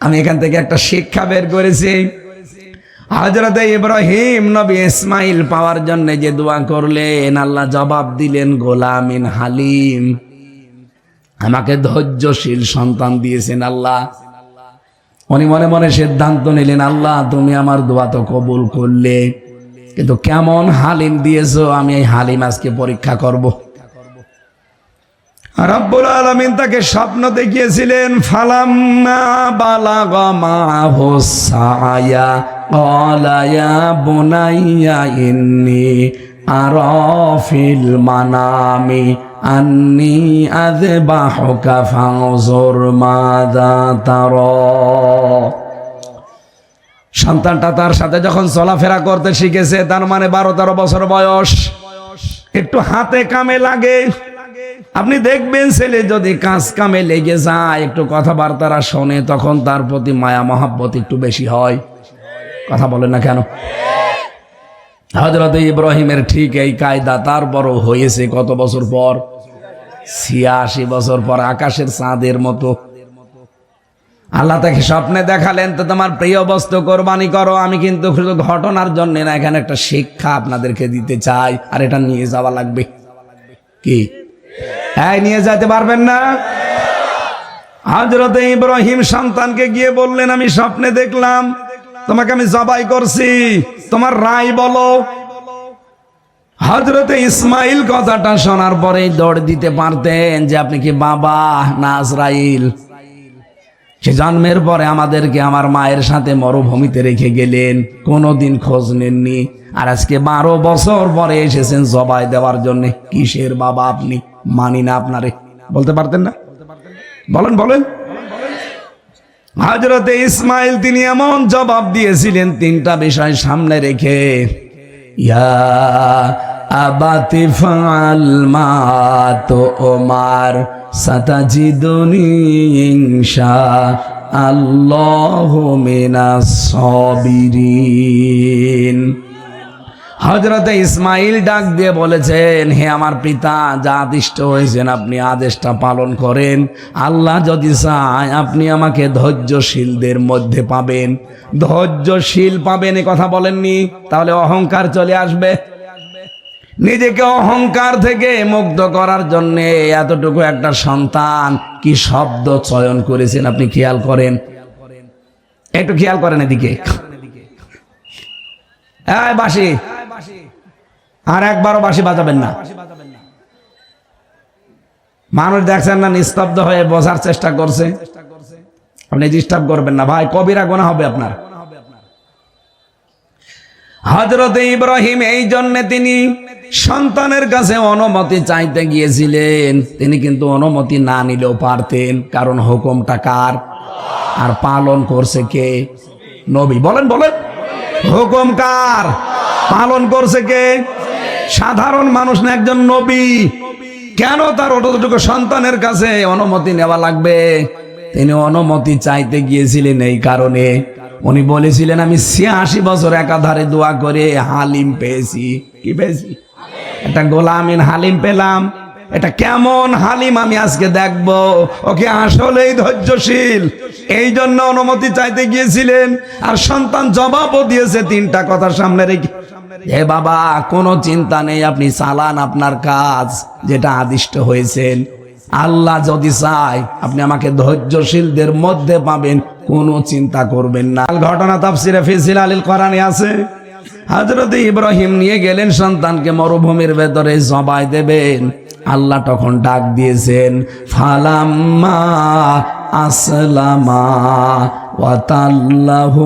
আমি এখান থেকে একটা শিক্ষা বের করেছি। হযরত ইব্রাহিম নবী ইসমাইল পাওয়ার জন্য যে দোয়া করলেন, আল্লাহ জবাব দিলেন, গোলামিন হালিম, আমাকে ধৈর্যশীল সন্তান দিয়েছেন আল্লাহ। উনি মনে মনে সিদ্ধান্ত নিলেন, আল্লাহ তুমি আমার দোয়া তো কবুল করলে, কিন্তু কেমন হালিম দিয়েছো, আমি এই হালিম আজকে পরীক্ষা করব। রব্বুল আলামিন তাকে স্বপ্ন দেখিয়েছিলেন, ফালাম্মা বালাগা মাহু সায়া ক্বালা ইয়া বুনাইয়া ইন্নী আরা ফিল মানামি আন্নী আযবাহুকা ফানজুর মাযা তারা। সন্তানটা তার সাথে যখন চলাফেরা করতে শিখেছে, তার মানে 12-13 বছর বয়স, একটু হাতে কামে লাগে। আপনি দেখবেন ছেলে যদি কাজ কামে লেগে যায়, একটু কথাবার্তারা শোনে, তখন তার প্রতি মায়া মহাব্বত একটু বেশি হয়। কথা বলেন না কেন? হযরত ইব্রাহিমের ঠিক এই কায়দা, তারপরও হয়েছে কত বছর পর? ৮৬ বছর পর, আকাশের চাঁদের মতো। আল্লাহ তাকে স্বপ্নে দেখালেন, তো তোমার প্রিয় বস্তু কোরবানি করো। আমি কিন্তু শুধু ঘটনার জন্য না, এখানে একটা শিক্ষা আপনাদেরকে দিতে চাই, আর এটা নিয়ে যাওয়া লাগবে। কি নিয়ে যেতে পারবেন না? হযরত ইব্রাহিম সন্তানকে গিয়ে বললেন, আমি স্বপ্নে দেখলাম তোমাকে আমি জবাই করছি, তোমার রায় বলো। হযরত ইসমাইল কথাটা শোনার পরেই দৌড় দিতে পারতেন যে আপনি কি বাবা না আজরাইল? সে জন্মের পরে আমাদেরকে আমার মায়ের সাথে মরুভূমিতে রেখে গেলেন, কোনোদিন খোঁজ নেননি, আর আজকে 12 বছর পরে এসেছেন জবাই দেওয়ার জন্য। কিসের বাবা আপনি? মানি না আপনারে। বলতে পারতেন না? বলেন বলেন। হযরতে ইসমাইল তিনি এমন জবাব দিয়েছিলেন তিনটা বিষয় সামনে রেখে, ইয়া আবাতি ফাআল মা তুমার সাতাজিদুনি ইনশাআল্লাহু মিনাস সাবিরিন। হযরতে ইসমাইল ডাক দিয়ে বলেছেন, হে আমার পিতা, যা আদিষ্ট হয়েছেন আপনি আদেশটা পালন করেন। আল্লাহ যদি চায় আপনি আমাকে ধৈর্যশীলদের মধ্যে পাবেন। ধৈর্যশীল পাবেন এ কথা বলেননি, তাহলে অহংকার চলে আসবে। নিজেকে অহংকার থেকে মুক্ত করার জন্য এতটুকু একটা সন্তান কি শব্দ চয়ন করেছেন আপনি খেয়াল করেন, একটু খেয়াল করেন এদিকে। এই বাঁশি, আর একবারও বাঁশি বাজাবেন না। মানুষ দেখছেন না নিস্তব্ধ হয়ে বোঝার চেষ্টা করছে, আপনি ডিস্টার্ব করবেন না ভাই, কবিরা গুনাহ হবে আপনার। হযরত ইব্রাহিম এই জন্য তিনি সন্তানের কাছে অনুমতি চাইতে গিয়েছিলেন। তিনি কিন্তু অনুমতি না নিলেও পারতেন, কারণ হুকুমটা কার আর পালন করছে কে? নবী। বলেন বলেন, হুকুম কার, পালন করছে কে? সাধারণ মানুষ না, একজন নবী। কেন তার অতটুকু সন্তানের কাছে অনুমতি নেওয়া লাগবে? তিনি অনুমতি চাইতে গিয়েছিলেন এই কারণে, উনি বলেছিলেন আমি ৮৬ বছর একাধারে দোয়া করে হালিম পেয়েছি। কি পেয়েছি? একটা গোলামিন হালিম পেলাম। এটা কেমন হালিম আমি আজকে দেখব, ওকে আসলেই ধৈর্যশীল। এই জন্য অনুমতি চাইতে গিয়েছিলেন। আর সন্তান জবাবও দিয়েছে তিনটা কথা সামনে রেখে, হে বাবা কোনো চিন্তা নেই, আপনি চালান আপনার কাজ, যেটা আদিষ্ট হয়েছেন। আল্লাহ যদি চায় আপনি আমাকে ধৈর্যশীলদের মধ্যে পাবেন, কোনো চিন্তা করবেন না। ঘটনা তাফসিরে ফি জিলালিল কোরআনে আছে। হযরত ইব্রাহিম নিয়ে গেলেন সন্তানকে মরুভূমির ভেতরে জবাই দেবেন। আল্লাহ তখন ডাক দিয়েছেন, ফালাম্মা আসলামা ওয়া তাল্লাহু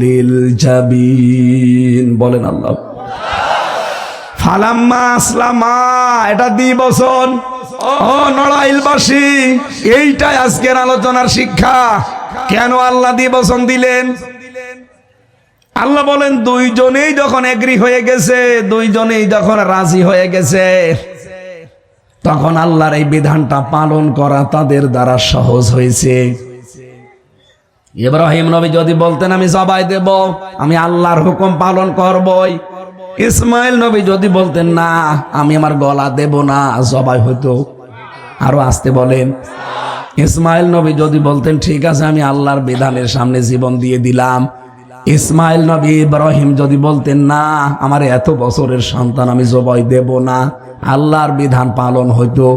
লিল জাবিন। বলেন আল্লাহ। ফালাম্মা আসলামা, এটা দ্বিবচন। ও নড়াইলবাসী, এইটাই আজকের আলোচনার শিক্ষা। কেন আল্লাহ দ্বিবচন দিলেন? আল্লাহ বলেন দুইজনেই যখন এগ্রি হয়ে গেছে, দুইজনেই যখন রাজি হয়ে গেছে, তখন আল্লাহর এই বিধানটা পালন করা তাদের দ্বারা সহজ হয়েছে। ইব্রাহিম নবী যদি বলতেন আমি জবাই দেব, আমি আল্লাহর হুকুম পালন করবই। ইসমাইল নবী যদি বলতেন না আমি আমার গলা দেব না, জবাই হতো। আরো আসতে বলেন। ইসমাইল নবী যদি বলতেন ঠিক আছে আমি আল্লাহর বিধানের সামনে জীবন দিয়ে দিলাম। ইসমাইল নবী ইব্রাহিম যদি বলতেন না আমার এত বছরের সন্তান আমি জবাই দেব না, আল্লাহর বিধান পালন হইতো।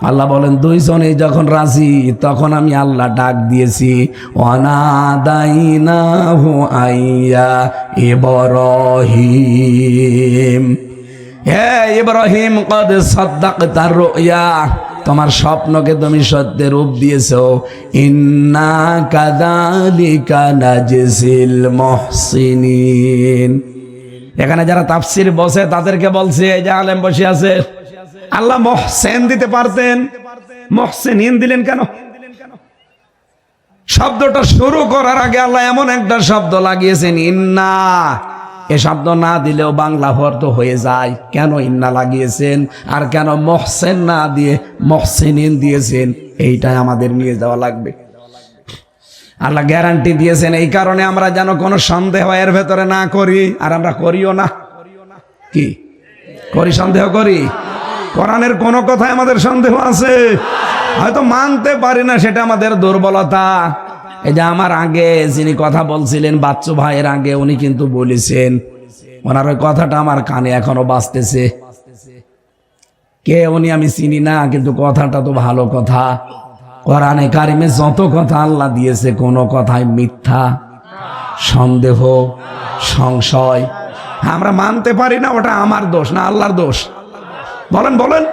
আল্লাহ বলেন দুইজনেই যখন রাজি, তখন আমি আল্লাহ ডাক দিয়েছি, ওয়ানাদাইনাহু আইয়া ইব্রাহিম, হে ইব্রাহিম কদ সাদ্দাকতার রুয়া, তোমার স্বপ্নকে তুমি সত্যের রূপ দিয়েছো। ইন্না কাযালিকা নাজজিল মুহসিনিন। এখানে যারা তাফসীর বসে তাদেরকে বলছে, এই যে আলেম বসে আছে, আল্লাহ মুহসিন দিতে পারতেন, মুহসিনিন দিলেন কেন? শব্দটা শুরু করার আগে আল্লাহ এমন একটা শব্দ লাগিয়েছেন ইন্না। এ শব্দ না দিলেও বাংলা অর্থ হয়ে যায়। কেন ইন্না লাগিয়েছেন আর কেন মুহসিন না দিয়ে মুহসিনিন দিয়েছেন, এইটাই আমাদের নিয়ে যাওয়া লাগবে। আল্লাহ গ্যারান্টি দিয়েছেন এই কারণে আমরা যেন কোনো সন্দেহ এর ভেতরে না করি, আর আমরা করিও না। কি করি? সন্দেহ করি? কোরআনের কোন কথায় আমাদের সন্দেহ আছে, হয়তো মানতে পারি না, সেটা আমাদের দুর্বলতা। এই যে আমার আগে যিনি কথা বলছিলেন বাচ্চু ভাইয়ের আগে, উনি কিন্তু বলেছেন, ওনার ওই কথাটা আমার কানে এখনো বাজতেছে। কে উনি আমি চিনি না, কিন্তু কথাটা তো ভালো কথা। কোরআনে কারিমে যত কথা আল্লাহ দিয়েছে, কোনো কথাই মিথ্যা, সন্দেহ, সংশয় আমরা মানতে পারি না। ওটা আমার দোষ না আল্লাহর দোষ? বলেন বলেন।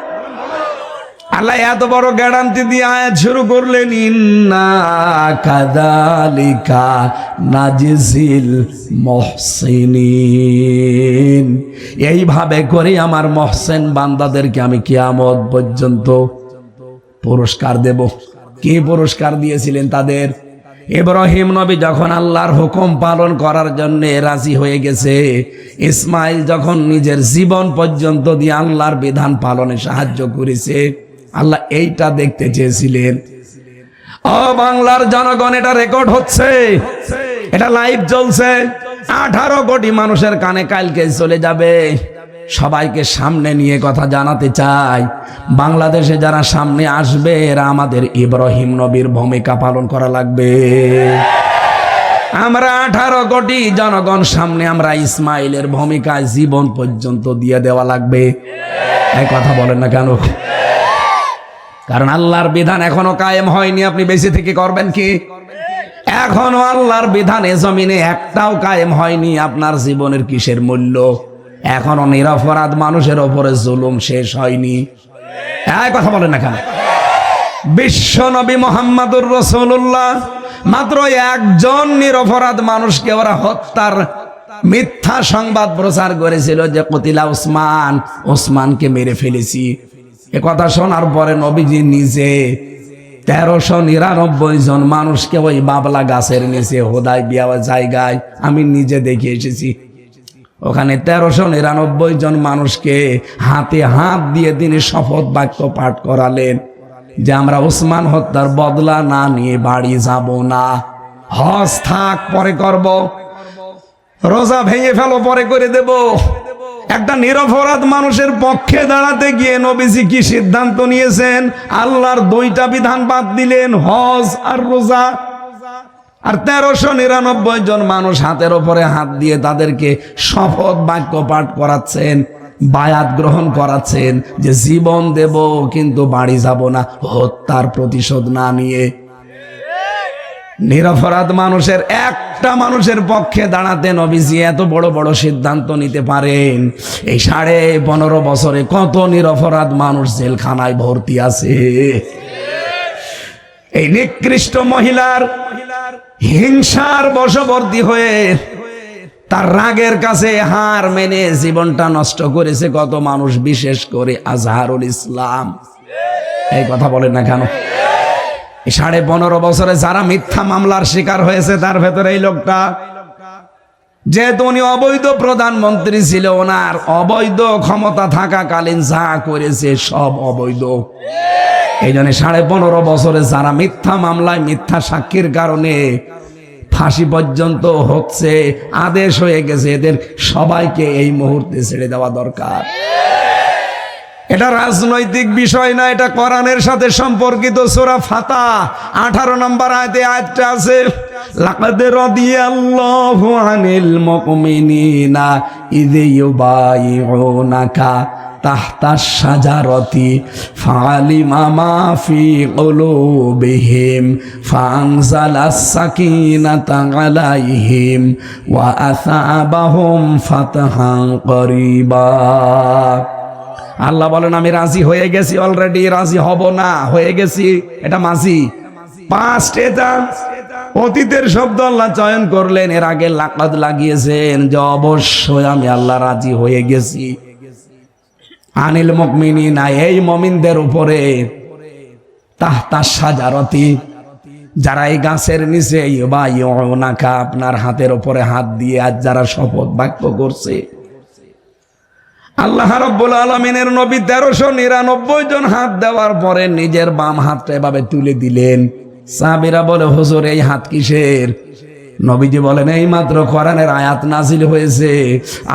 আল্লাহ এত বড় গ্যারান্টি দিয়ে আয়াত শুরু করলেন, ইন্না কাযালিকা নাজজিল মুহসিনিন। এইভাবে করে আমার মুহসিন বান্দাদেরকে আমি কিয়ামত পর্যন্ত পুরস্কার দেব। কি পুরস্কার দিয়েছিলেন তাদের? ইব্রাহিম নবী যখন আল্লাহর হুকুম পালন করার জন্য রাজি হয়ে গেছে, ইসমাইল যখন নিজের জীবন পর্যন্ত দিয়ে আল্লাহর বিধান পালনে সাহায্য করেছে, আল্লাহ এইটা দেখতে চেয়েছিলেন। ও বাংলার জনগণ, এটা রেকর্ড হচ্ছে, এটা লাইভ চলছে। 18 কোটি মানুষের কানে কালকে চলে যাবে। সবাইকে সামনে নিয়ে কথা জানাতে চাই, বাংলাদেশে যারা সামনে আসবে এরা আমাদের ইব্রাহিম নবীর ভূমিকা পালন করা লাগবে। আমরা 18 কোটি জনগণ সামনে আমরা ইসমাইলের ভূমিকায় জীবন পর্যন্ত দিয়ে দেওয়া লাগবে। এই কথা বলেন না কেন? কারণ আল্লাহর বিধান এখনো কায়েম হয়নি। আপনি বেঁচে থেকে করবেন কি? এখনো আল্লাহর বিধান এ জমিনে একটাও কায়েম হয়নি। আপনার জীবনের কিসের মূল্য? এখনো নিরপরাধ মানুষের ওপরে জুলুম শেষ হয়নি। এই কথা বলেন না কেন? বিশ্ব নবী মুহাম্মদুর রাসূলুল্লাহ মাত্র একজন নিরপরাধ মানুষকে ওরা হত্যার মিথ্যা সংবাদ প্রচার করেছিল যে কতিলা উসমান, ওসমানকে মেরে ফেলেছি। এ কথা শোনার পরে নবীজি নিজে 1399 জন মানুষকে ওই বাবলা গাছের নিচে হুদায়বিয়া জায়গায় আমি নিজে দেখে এসেছি। ওখানে 1399 জন মানুষকে হাতে হাত দিয়ে তিনি শপথ বাক্য পাঠ করালেন যে আমরা ওসমান হত্যার বদলা না নিয়ে বাড়ি যাব না। হজ থাক পরে করব, রোজা ভেঙে ফেলো পরে করে দেব। একটা নিরপরাধ মানুষের পক্ষে দাঁড়াতে গিয়ে নবীজি কি সিদ্ধান্ত নিয়েছেন? আল্লাহর 2টা বিধান বাদ দিলেন, হজ আর রোজা। আর 1399 জন মানুষ হাতের ওপরে হাত দিয়ে তাদেরকে শপথ বাক্য পাঠ করাচ্ছেন, বায়াত গ্রহণ করাচ্ছেন যে জীবন দেব কিন্তু বাড়ি যাব না, হত্যার প্রতিশোধ না নিয়ে। নিরপরাধ মানুষের একটা মানুষের পক্ষে দাঁড়াতে নবীজি এত বড় বড় সিদ্ধান্ত নিতে পারেন। এই 15.5 বছরে কত নিরপরাধ মানুষ জেলখানায় ভর্তি আছে। এই নিকৃষ্ট মহিলার হিংসার বশবর্তী হয়ে তার রাগের কাছে হার মেনে জীবনটা নষ্ট করেছে কত মানুষ, বিশেষ করে আজহারুল ইসলাম। এই কথা বলেন না কেন? 15.5 বছরে যারা মিথ্যা মামলার শিকার হয়েছে তার ভেতরে এই লোকটা, যেহেতু উনি অবৈধ প্রধানমন্ত্রী ছিল, ওনার অবৈধ ক্ষমতা থাকাকালীন যা করেছে সব অবৈধ। এই জন্য 15.5 বছরে যারা মিথ্যা মামলায় মিথ্যা সাক্ষীর কারণে ফাঁসি পর্যন্ত হচ্ছে, আদেশ হয়ে গেছে, এদের সবাইকে এই মুহূর্তে ছেড়ে দেওয়া দরকার। এটা রাজনৈতিক বিষয় না, এটা কোরআনের সাথে সম্পর্কিত। সূরা ফাতিহা 18 নম্বর আয়াতে আয়াতটা আছে, লাকাদ রাদিয়াল্লাহু আনিল মুমিনিনা ইয ইউবাইউনাকা তাহতাশ শাজারাতি ফাআলিমা মা ফি কুলুবিহিম ফাআনজালাস সাকিনাতা আলাইহিম ওয়া আসাবাহুম ফাতহান করিবা। আল্লাহ বলেন আমি রাজি হয়ে গেছি, অলরেডি রাজি হব না, হয়ে গেছি। এটা মাঝি পাস্ট, এটা অতীতের শব্দ আল্লাহ চয়ন করলেন, এর আগে লাকাদ লাগিয়েছেন যে অবশ্যই আমি আল্লাহ রাজি হয়ে গেছি। আনিল মুমিনিনা, এই মুমিনদের উপরে, তাহতা শাজারাতি, যারা এই গাছের নিচে ইউবাইউনাকা, আপনার হাতের উপরে হাত দিয়ে আজ যারা শপথ বাক্য করছে। আল্লাহ রাব্বুল আলামিনের নবী 1399 জন হাত দেওয়ার পরে নিজের বাম হাতটা এভাবে তুলে দিলেন। সাহাবীরা বলে হুজুর এই হাত কিসের? নবীজি বলেন এই মাত্র কোরআনের আয়াত নাজিল হয়েছে,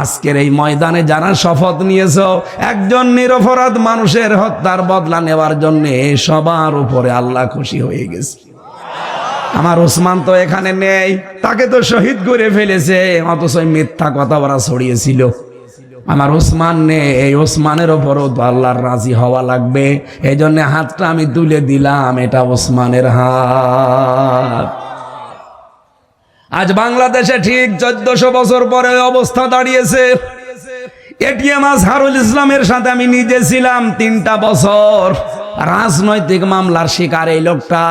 আজকের এই ময়দানে যারা শপথ নিয়েছো একজন নিরপরাধ মানুষের হত্যার বদলা নেওয়ার জন্য, সবার উপরে আল্লাহ খুশি হয়ে গেছে। আমার ওসমান তো এখানে নেই, তাকে তো শহীদ করে ফেলেছে, অথচ মিথ্যা কথা ওরা ছড়িয়েছিল। আমার ওসমান নেই, এই ওসমানের ওপরও তো আল্লাহর রাজি হওয়া লাগবে। এই জন্য হাতটা আমি তুলে দিলাম, এটা ওসমানের হাত। আজ বাংলাদেশে ঠিক 1400 বছর পরে অবস্থা দাঁড়িয়েছে। এটিএম আজহারুল ইসলামের সাথে আমি নিজে ছিলাম 3টা বছর। রাজনৈতিক মামলার শিকার এই লোকটা,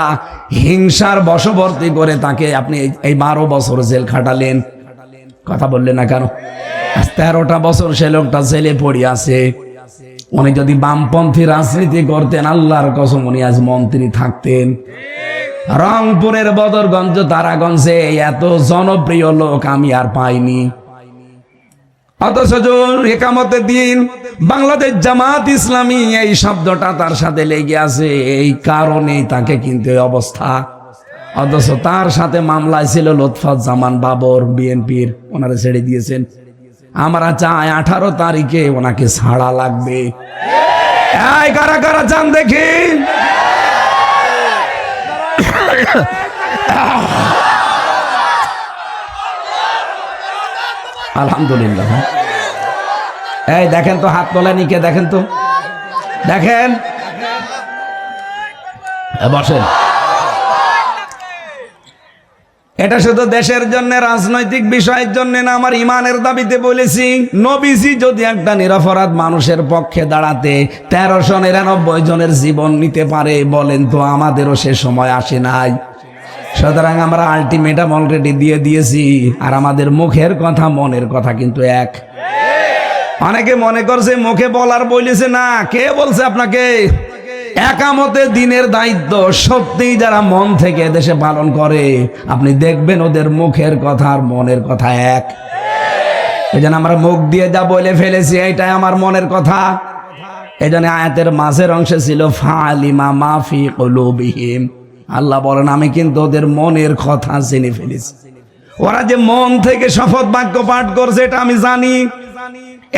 হিংসার বশবর্তী করে তাকে আপনি এই 12 বছর জেল খাটালেন। কথা বললেন না কেন? 13টা বছর সে লোকটা জেলে পড়ে আছে। উনি যদি বামপন্থী রাজনীতি করতেন, আল্লাহর কসম উনি আজ মন্ত্রী থাকতেন। রংপুরের বদরগঞ্জ, তারাগঞ্জে এত জনপ্রিয় লোক আমি আর পাইনি। অথচ একামতে দিন বাংলাদেশ জামাত ইসলামী এই শব্দটা তার সাথে লেগে আছে, এই কারণেই তাকে কিন্তু এই অবস্থা। অথচ তার সাথে মামলায় ছিল লুৎফুজ্জামান বাবর, বিএনপির, ওনারা ছেড়ে দিয়েছেন। আমরা চাই 18 তারিখে ওনাকে ছাড়া লাগবে। এই কারা কারা চান দেখি? আলহামদুলিল্লাহ। এই দেখেন তো, হাত তোলেনি কে? দেখেন তো, দেখেন, বসেন। এটা শুধু দেশের জন্য, রাজনৈতিক বিষয়ের জন্য না, আমার ইমানের দাবিতে বলেছি। নবীজি যদি একটা নিরপরাধ মানুষের পক্ষে দাঁড়াতে 1399 জনের জীবন নিতে পারে, বলেন তো আমাদেরও সে সময় আসে নাই? সুতরাং আমরা আলটিমেটাম অলরেডি দিয়ে দিয়েছি, আর আমাদের মুখের কথা মনের কথা কিন্তু এক। অনেকে মনে করছে মুখে বলার বলেছে, না, কে বলছে আপনাকে? একামতে দিনের দায়িত্ব সত্যিই যারা মন থেকে দেশে পালন করে, আপনি দেখবেন ওদের মুখের কথা আর মনের কথা এক। এই জন্য আমরা মুখ দিয়ে যা বলে ফেলেছি, এইটাই আমার মনের কথা। এই জন্য আয়াতের মাঝের অংশে ছিল ফালিমা মাফি কুলুবিহিম। আল্লাহ বলেন আমি কিন্তু ওদের মনের কথা জেনে ফেলেছি। ওরা যে মন থেকে শপথ বাক্য পাঠ করছে এটা আমি জানি।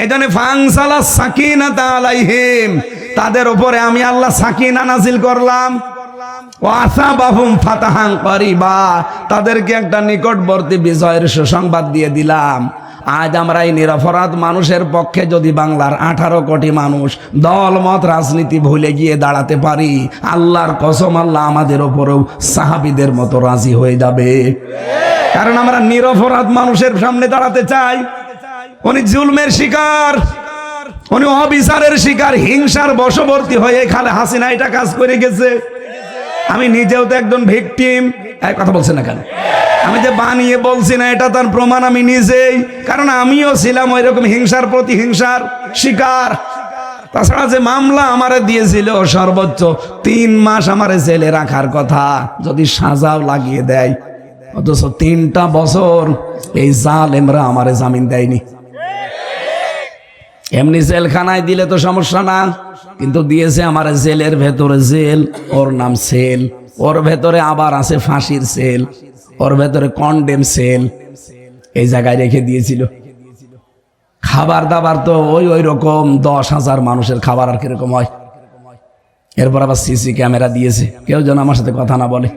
এই জন্য ফাংসালা সাকিনাতা আলাইহিম, তাদের উপরে আমি আল্লাহ সাকিনা নাজিল করলাম। ওয়াসাবাহুম ফাতাহান করিবা, তাদেরকে একটা নিকটবর্তী বিজয়ের সুসংবাদ দিয়ে দিলাম। আজ আমরা এই নিরপরাধ মানুষের পক্ষে যদি বাংলার 18 কোটি মানুষ দলমত রাজনীতি ভুলে গিয়ে দাঁড়াতে পারি, আল্লাহর কসম আল্লাহ আমাদের ওপরেও সাহাবীদের মতো রাজি হয়ে যাবে। কারণ আমরা নিরপরাধ মানুষের সামনে দাঁড়াতে চাই। উনি জুলমের শিকার, উনি অবিচারের শিকার, হিংসার বশবর্তী হয়ে খালে হাসিনা এটা কাজ করে গেছে। আমি নিজেও তো একজন ভিকটিম। এই কথা বলছেন না কেন? আমি যে বানিয়ে বলছি না, এটা তার প্রমাণ আমি নিজেই। কারণ আমিও ছিলাম ওই রকম হিংসার প্রতিহিংসার শিকার। তাছাড়া যে মামলা আমারে দিয়েছিল, সর্বোচ্চ 3 মাস আমারে জেলে রাখার কথা, যদি সাজাও লাগিয়ে দেয়, অথচ 3টা বছর এই জালেমরা আমারে জামিন দেয়নি। এমনি জেলখানায় দিলে তো সমস্যা না, কিন্তু দিয়েছে আমার জেলের ভেতরে জেল, ওর নাম সেল, ওর ভেতরে আবার আছে ফাঁসির সেল, ওর ভেতরে কন্ডেম সেল, এই জায়গায় রেখে দিয়েছিল। খাবার দাবার তো ওই রকম 10,000 মানুষের খাবার আর কিরকম হয়। এরপর আবার সিসি ক্যামেরা দিয়েছে, কেউ যেন আমার সাথে কথা না বলে।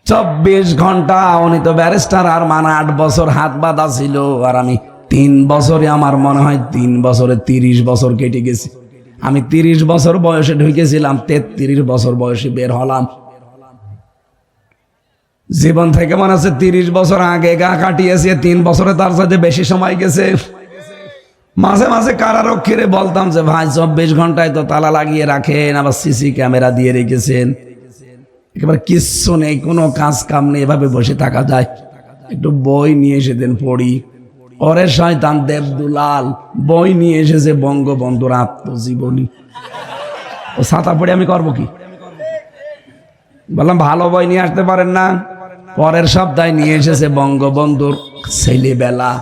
24 ঘন্টা। উনি তো ব্যারিস্টার, আর 8 বছর হাত বাঁধা ছিল, আর আমি 3 বছরে, আমার মনে হয় 3 বছরে 30 বছর কেটে গেছে। আমি 30 বছর বয়সে ঢুকেছিলাম, 33 বছর বয়সে বের হলাম। জীবন থেকে মনে হচ্ছে 30 বছর আগে গা কাটিয়েছে, 3 বছরে তার সাথে বেশি সময় গেছে। মাঝে মাঝে কারারক্ষীরে বলতাম যে ভাই 24 ঘন্টায় তো তালা লাগিয়ে রাখেন, আবার সিসি ক্যামেরা দিয়ে রেখেছেন, একেবারে কিচ্ছু নেই, কোনো কাজ কাম নেই, এভাবে বসে থাকা যায়? একটু বই নিয়ে এসে দেন পড়ি। ওরে শয়তান দেবদুলাল বই নিয়ে এসেছে বঙ্গবন্ধুর আত্মজীবনী, ও ছাতা পড়ে আমি করবো কি? বললাম ভালো বই নিয়ে আসতে পারেন না? পরের সপ্তাহে নিয়ে এসেছে বঙ্গবন্ধুর ছেলেবেলা।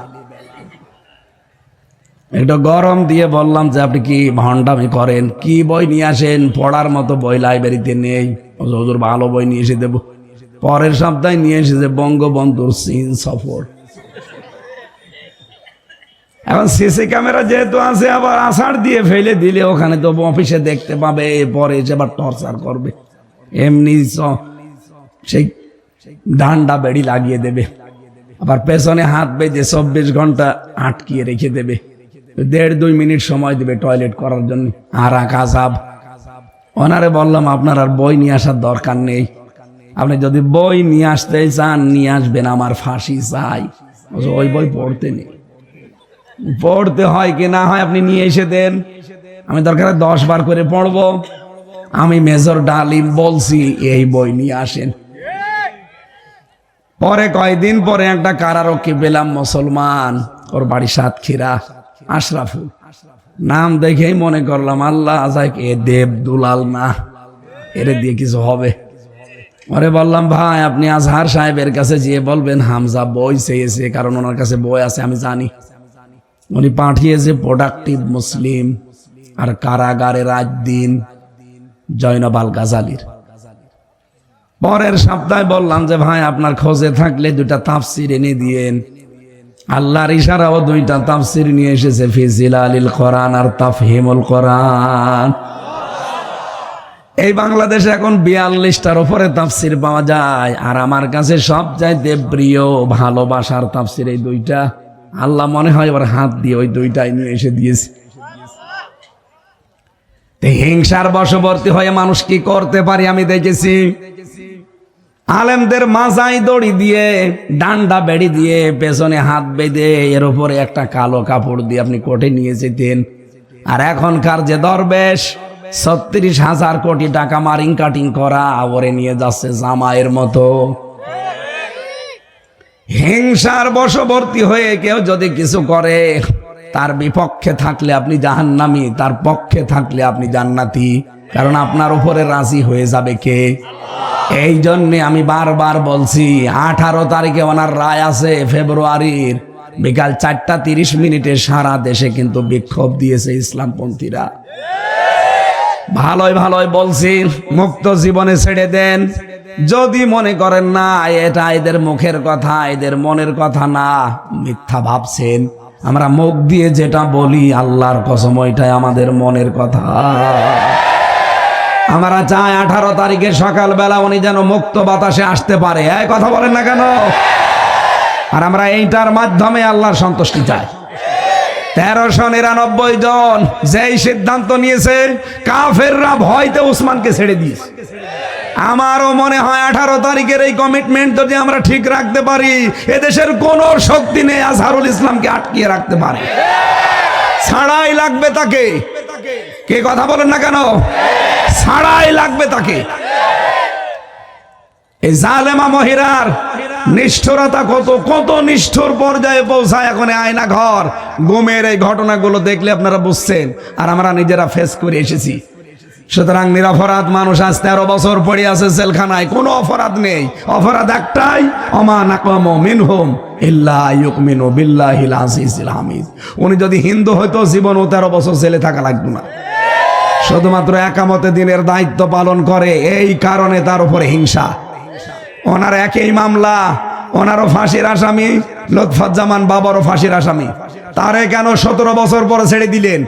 একটু গরম দিয়ে বললাম যে আপনি কি ভণ্ডামি করেন, কি বই নিয়ে আসেন? পড়ার মতো বই লাইব্রেরিতে নেই। হুজুর ভালো বই নিয়ে এসে দেবো। পরের সপ্তাহে নিয়ে এসেছে বঙ্গবন্ধুর চীন সফর। এখন সিসি ক্যামেরা যেহেতু আছে, আবার আষাঢ় দিয়ে ফেলে দিলে ওখানে তো অফিসে দেখতে পাবে, পরে এসে আবার টর্চার করবে। এমনি সেই ডান্ডা বেড়ি লাগিয়ে দেবে, আবার পেছনে হাত বেঁধে 24 ঘন্টা আটকিয়ে রেখে দেবে, 1.5-2 মিনিট সময় দেবে টয়লেট করার জন্য। আর আকাজাব। ওনারে বললাম আপনার আর বই নিয়ে আসার দরকার নেই, আপনি যদি বই নিয়ে আসতে চান নিয়ে আসবেন, আমার ফাঁসি চাই। ওই বই পড়তে নেই, পড়তে হয় কি না হয় আপনি নিয়ে এসে দেন, আমি দরকার 10 বার করে পড়বো। আমি মেজর ডালিম বলছি এই বই নিয়ে আসেন। পরে কয়দিন পরে একটা কারারক্ষী পেলাম, মুসলমান, ওর বাড়ি সাতক্ষীরা, আশরাফুল। নাম দেখেই মনে করলাম আল্লাহ আজাক এ দেব দুলাল না, এর দিয়ে কিছু হবে। ওরে বললাম ভাই আপনি আজহার সাহেবের কাছে যেয়ে বলবেন হামজা বই চেয়েছে, কারণ ওনার কাছে বই আছে আমি জানি। উনি পাঠিয়েছে প্রোডাক্টিভ মুসলিম আর কারাগারে রাত দিন জয়নব আল গাজালির। পরের সপ্তাহে বললাম যে ভাই আপনার খোঁজে থাকলে দুটা তাফসির এনে দিয়েন। আল্লাহর ইশারাও দুইটা তাফসির নিয়ে এসেছে, ফি জিলালিল কোরআন আর তাফহিমুল কোরআন। এই বাংলাদেশে এখন 42টার উপরে তাফসির পাওয়া যায়, আর আমার কাছে সবচাইতে প্রিয় ভালোবাসার তাফসির এই দুইটা। আল্লাহ মনে হয় এবার হাত দিয়ে ওই দুইটাই নিয়ে এসে দিয়েছে। হিংসার বশবর্তী হয়ে মানুষ কি করতে পারে আমি দেখেছি। আলেমদের মাজায় দড়ি দিয়ে, ডান্ডা বেড়ি দিয়ে, পেছনে হাত বেঁধে এর উপরে একটা কালো কাপড় দিয়ে আপনি কোর্টে নিয়ে যেতেন। আর এখনকার যে দরবেশ 36,000 কোটি টাকা মারিং কাটিং করা ওরে নিয়ে যাচ্ছে জামাইয়ের মতো। হিংসার বশবর্তী হয়ে কেউ যদি কিছু করে, তার বিপক্ষে থাকলে আপনি জাহান্নামী, তার পক্ষে থাকলে আপনি জান্নাতি, কারণ আপনার উপরে রাজি হয়ে যাবে কে? এই জন্য আমি বারবার বলছি 18 তারিখে ওনার রায় আছে ফেব্রুয়ারির, বিকাল 4:30 সারা দেশে কিন্তু বিক্ষোভ দিয়েছে ইসলামপন্থীরা। ভালোই ভালোই বলছি মুক্ত জীবনে ছেড়ে দেন। যদি মনে করেন না এটা এদের মুখের কথা, এদের মনের কথা না, মিথ্যা ভাবছেন। আমরা মুখ দিয়ে যেটা বলি আল্লাহর কসম ওইটাই আমাদের মনের কথা। আমরা চাই 18 তারিখে সকালবেলা উনি যেন মুক্ত বাতাসে আসতে পারে। এই কথা বলেন না কেন? আর আমরা এইটার মাধ্যমে আল্লাহর সন্তুষ্টি চাই। 1399 জন যেই সিদ্ধান্ত নিয়েছে, কাফেররা ভয়তে উসমানকে ছেড়ে দিয়েছে। আমারও মনে হয় 18 তারিখের এই কমিটমেন্ট যদি আমরা ঠিক রাখতে পারি, এদেশের কোন শক্তি নেই আজহারুল ইসলামকে আটকিয়ে রাখতে পারে। ছাড়াই লাগবে তাকে। কে কথা বলেন না কেন? ছাড়াই লাগবে তাকে। এই জালেমা মহিলার নিষ্ঠুরতা কত কত নিষ্ঠুর পর্যায়ে পৌঁছায়। এখন আয়না ঘর গুমের এই ঘটনাগুলো দেখলে আপনারা বুঝছেন, আর আমরা নিজেরা ফেস করে এসেছি। সুতরাং নিরপরাধ মানুষ আজ 13 বছর পড়ে আছে জেলখানায়, কোনো অপরাধ নেই। অপরাধ একটাই, ওমা নাকামু মিনহুম ইল্লা ইউমিনু বিল্লাহিল আজিজিল হামিদ। উনি যদি হিন্দু হইতো জীবনও 13 বছর জেলে থাকা লাগতো না। শুধুমাত্র একামতে দিনের দায়িত্ব পালন করে, এই কারণে তার উপরে হিংসা। ওনার একই মামলা, ওনারও ফাঁসির আসামি, লুৎফুজ্জামান বাবারও ফাঁসির আসামি। তারে কেন 17 বছর পরে ছেড়ে দিলেন?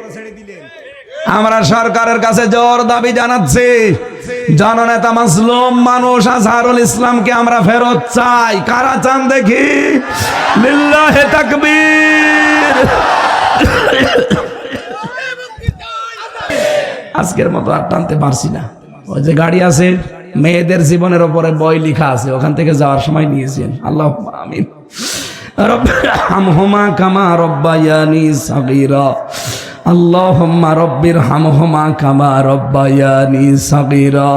আমরা সরকারের কাছে জোর দাবি জানাচ্ছি, জননেতা মাজলুম মানুষ আজহারুল ইসলামকে আমরা ফেরত চাই। কারা চান দেখি? লিল্লাহি তাকবীর। আজকের মতো আর টানতে পারছি না। ওই যে গাড়ি আছে, মেয়েদের জীবনের উপরে বই লেখা আছে, ওখান থেকে যাওয়ার সময় নিয়েছেন। আল্লাহ আমিন। রব্বিরহামহুমা কামা রব্বায়ানি সাগীরা। আল্লাহুম্মা রব্বিরহামহুমা কামা রব্বায়ানি সাগীরা।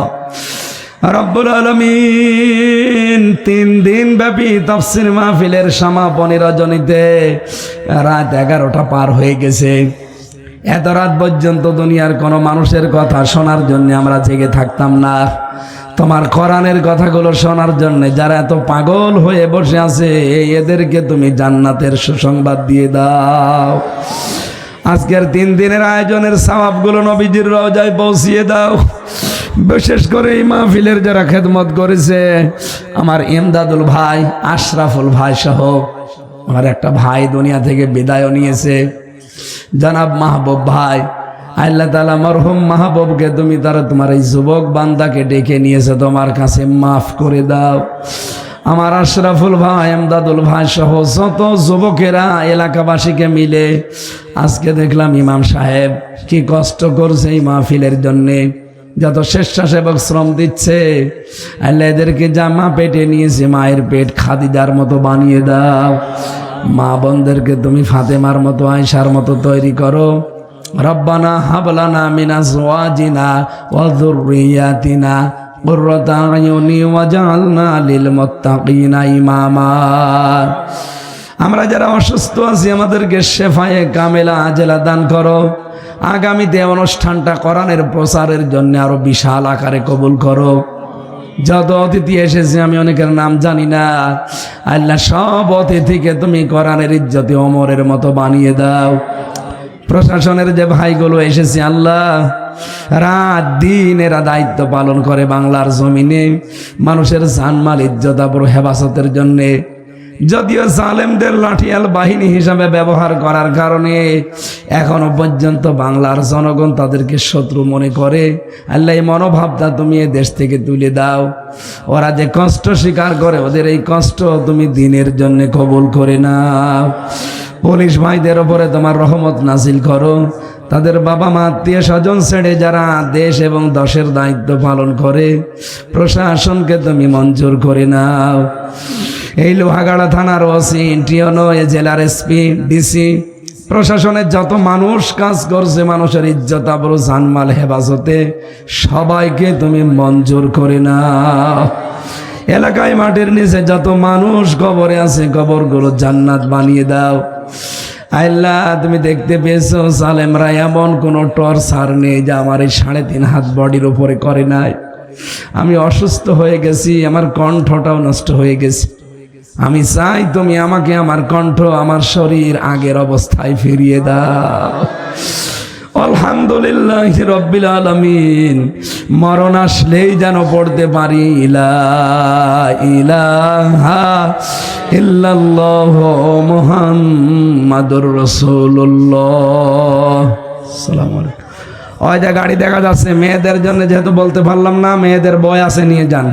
রব্বুল আলামিন 3 দিন ব্যাপী তাফসীর মাহফিলের সমাপনী রজনীতে রাত 11টা পার হয়ে গেছে। এত রাত পর্যন্ত দুনিয়ার কোন মানুষের কথা শোনার জন্য আমরা জেগে থাকতাম না। তোমার কোরআনের কথাগুলো শোনার জন্য যারা এত পাগল হয়ে বসে আছে, এদেরকে তুমি জান্নাতের সুসংবাদ দিয়ে দাও। আজকের 3 দিনের আয়োজনের সওয়াবগুলো নবীজির রওজায় পৌঁছিয়ে দাও। বিশেষ করে এই মাহফিলের যারা খেদমত করেছে, আমার ইমদাদুল ভাই, আশরাফুল ভাই সহ আমার একটা ভাই দুনিয়া থেকে বিদায় নিয়েছে, জনাব মাহবুব ভাই। আল্লাহ তাআলা মরহুম মাহবুবকে তুমি তোমার এই যুবক বান্দাকে ডেকে নিয়েছে, তোমার কাছে মাফ করে দাও। আমার আশরাফুল ভাই, ইমদাদুল ভাই সহ যত যুবকেরা এলাকাবাসীকে মিলে আজকে দেখলাম ইমাম সাহেব কি কষ্ট করছে এই মাহফিলের জন্যে, যত স্বেচ্ছাসেবক শ্রম দিচ্ছে। আল্লাহ এদেরকে জামা পেটে নিয়েছে, মায়ের পেট খাদিজার মতো বানিয়ে দাও। মা বোনদেরকে তুমি ফাতেমার মতো, আয়েশার মতো তৈরি করো। রব্বানা হাবলানা মিন আজওয়াজিনা ওয়া যুররিয়াতিনা কুররাতা আয়ুনি ওয়াজআলনা লিল মুত্তাকিনা ইমামা। আমরা যারা অসুস্থ আছি আমাদেরকে শেফায়ে কামেলা আজেলা দান করো। আগামীতে অনুষ্ঠানটা কোরআনের প্রচারের জন্য আরো বিশাল আকারে কবুল করো। যত অতিথি এসেছে আমি অনেকের নাম জানি না, আল্লাহ সব অতিথিকে তুমি কোরআনের ইজ্জতে ওমরের মতো বানিয়ে দাও। প্রশাসনের যে ভাইগুলো এসেছে আল্লাহ, রাত দিন এরা দায়িত্ব পালন করে বাংলার জমিনে মানুষের জানমাল ইজ্জত আবরু হেফাজতের জন্যে। যদিও জালেমদের লাঠিয়াল বাহিনী হিসাবে ব্যবহার করার কারণে এখনো পর্যন্ত বাংলার জনগণ তাদেরকে শত্রু মনে করে, আল্লাহ এই মনোভাবটা তুমি এ দেশ থেকে তুলে দাও। ওরা যে কষ্ট স্বীকার করে ওদের এই কষ্ট তুমি দিনের জন্য কবুল করে নাও। পুলিশ ভাইদের ওপরে তোমার রহমত নাজিল করো। তাদের বাবা মা আত্মীয় স্বজন ছেড়ে যারা দেশ এবং দশের দায়িত্ব পালন করে প্রশাসনকে তুমি মঞ্জুর করে নাও। এই লোহাগাড়া থানার ওসি, টিওনো, জেলার এসপি, ডিসি, প্রশাসনের যত মানুষ কাজ করছে মানুষের ইজ্জত আবরু জানমাল হেফাজতে সবাইকে তুমি মঞ্জুর করে নাও। এলাকায় মাটির নিচে যত মানুষ কবরে আছে কবরগুলো জান্নাত বানিয়ে দাও। আল্লাহ তুমি দেখতে পেয়েছো সালেমরা এমন কোনো টর্চার নেই যা আমার এই 3.5 হাত বডির উপরে করে নাই। আমি অসুস্থ হয়ে গেছি, আমার কণ্ঠটাও নষ্ট হয়ে গেছে। আমি চাই তুমি আমাকে আমার কণ্ঠ আমার শরীর আগের অবস্থায় ফিরিয়ে দাও। আলহামদুলিল্লাহ রাব্বিল আলামিন। মরণ আসলেই যেন পড়তে পারি লা ইলাহা ইল্লাল্লাহ মুহাম্মাদুর রাসূলুল্লাহ। আসসালামু আলাইকুম। ওই যে গাড়ি দেখা যাচ্ছে মেয়েদের জন্য, যেহেতু বলতে পারলাম না, মেয়েদের বয় আছে নিয়ে যান।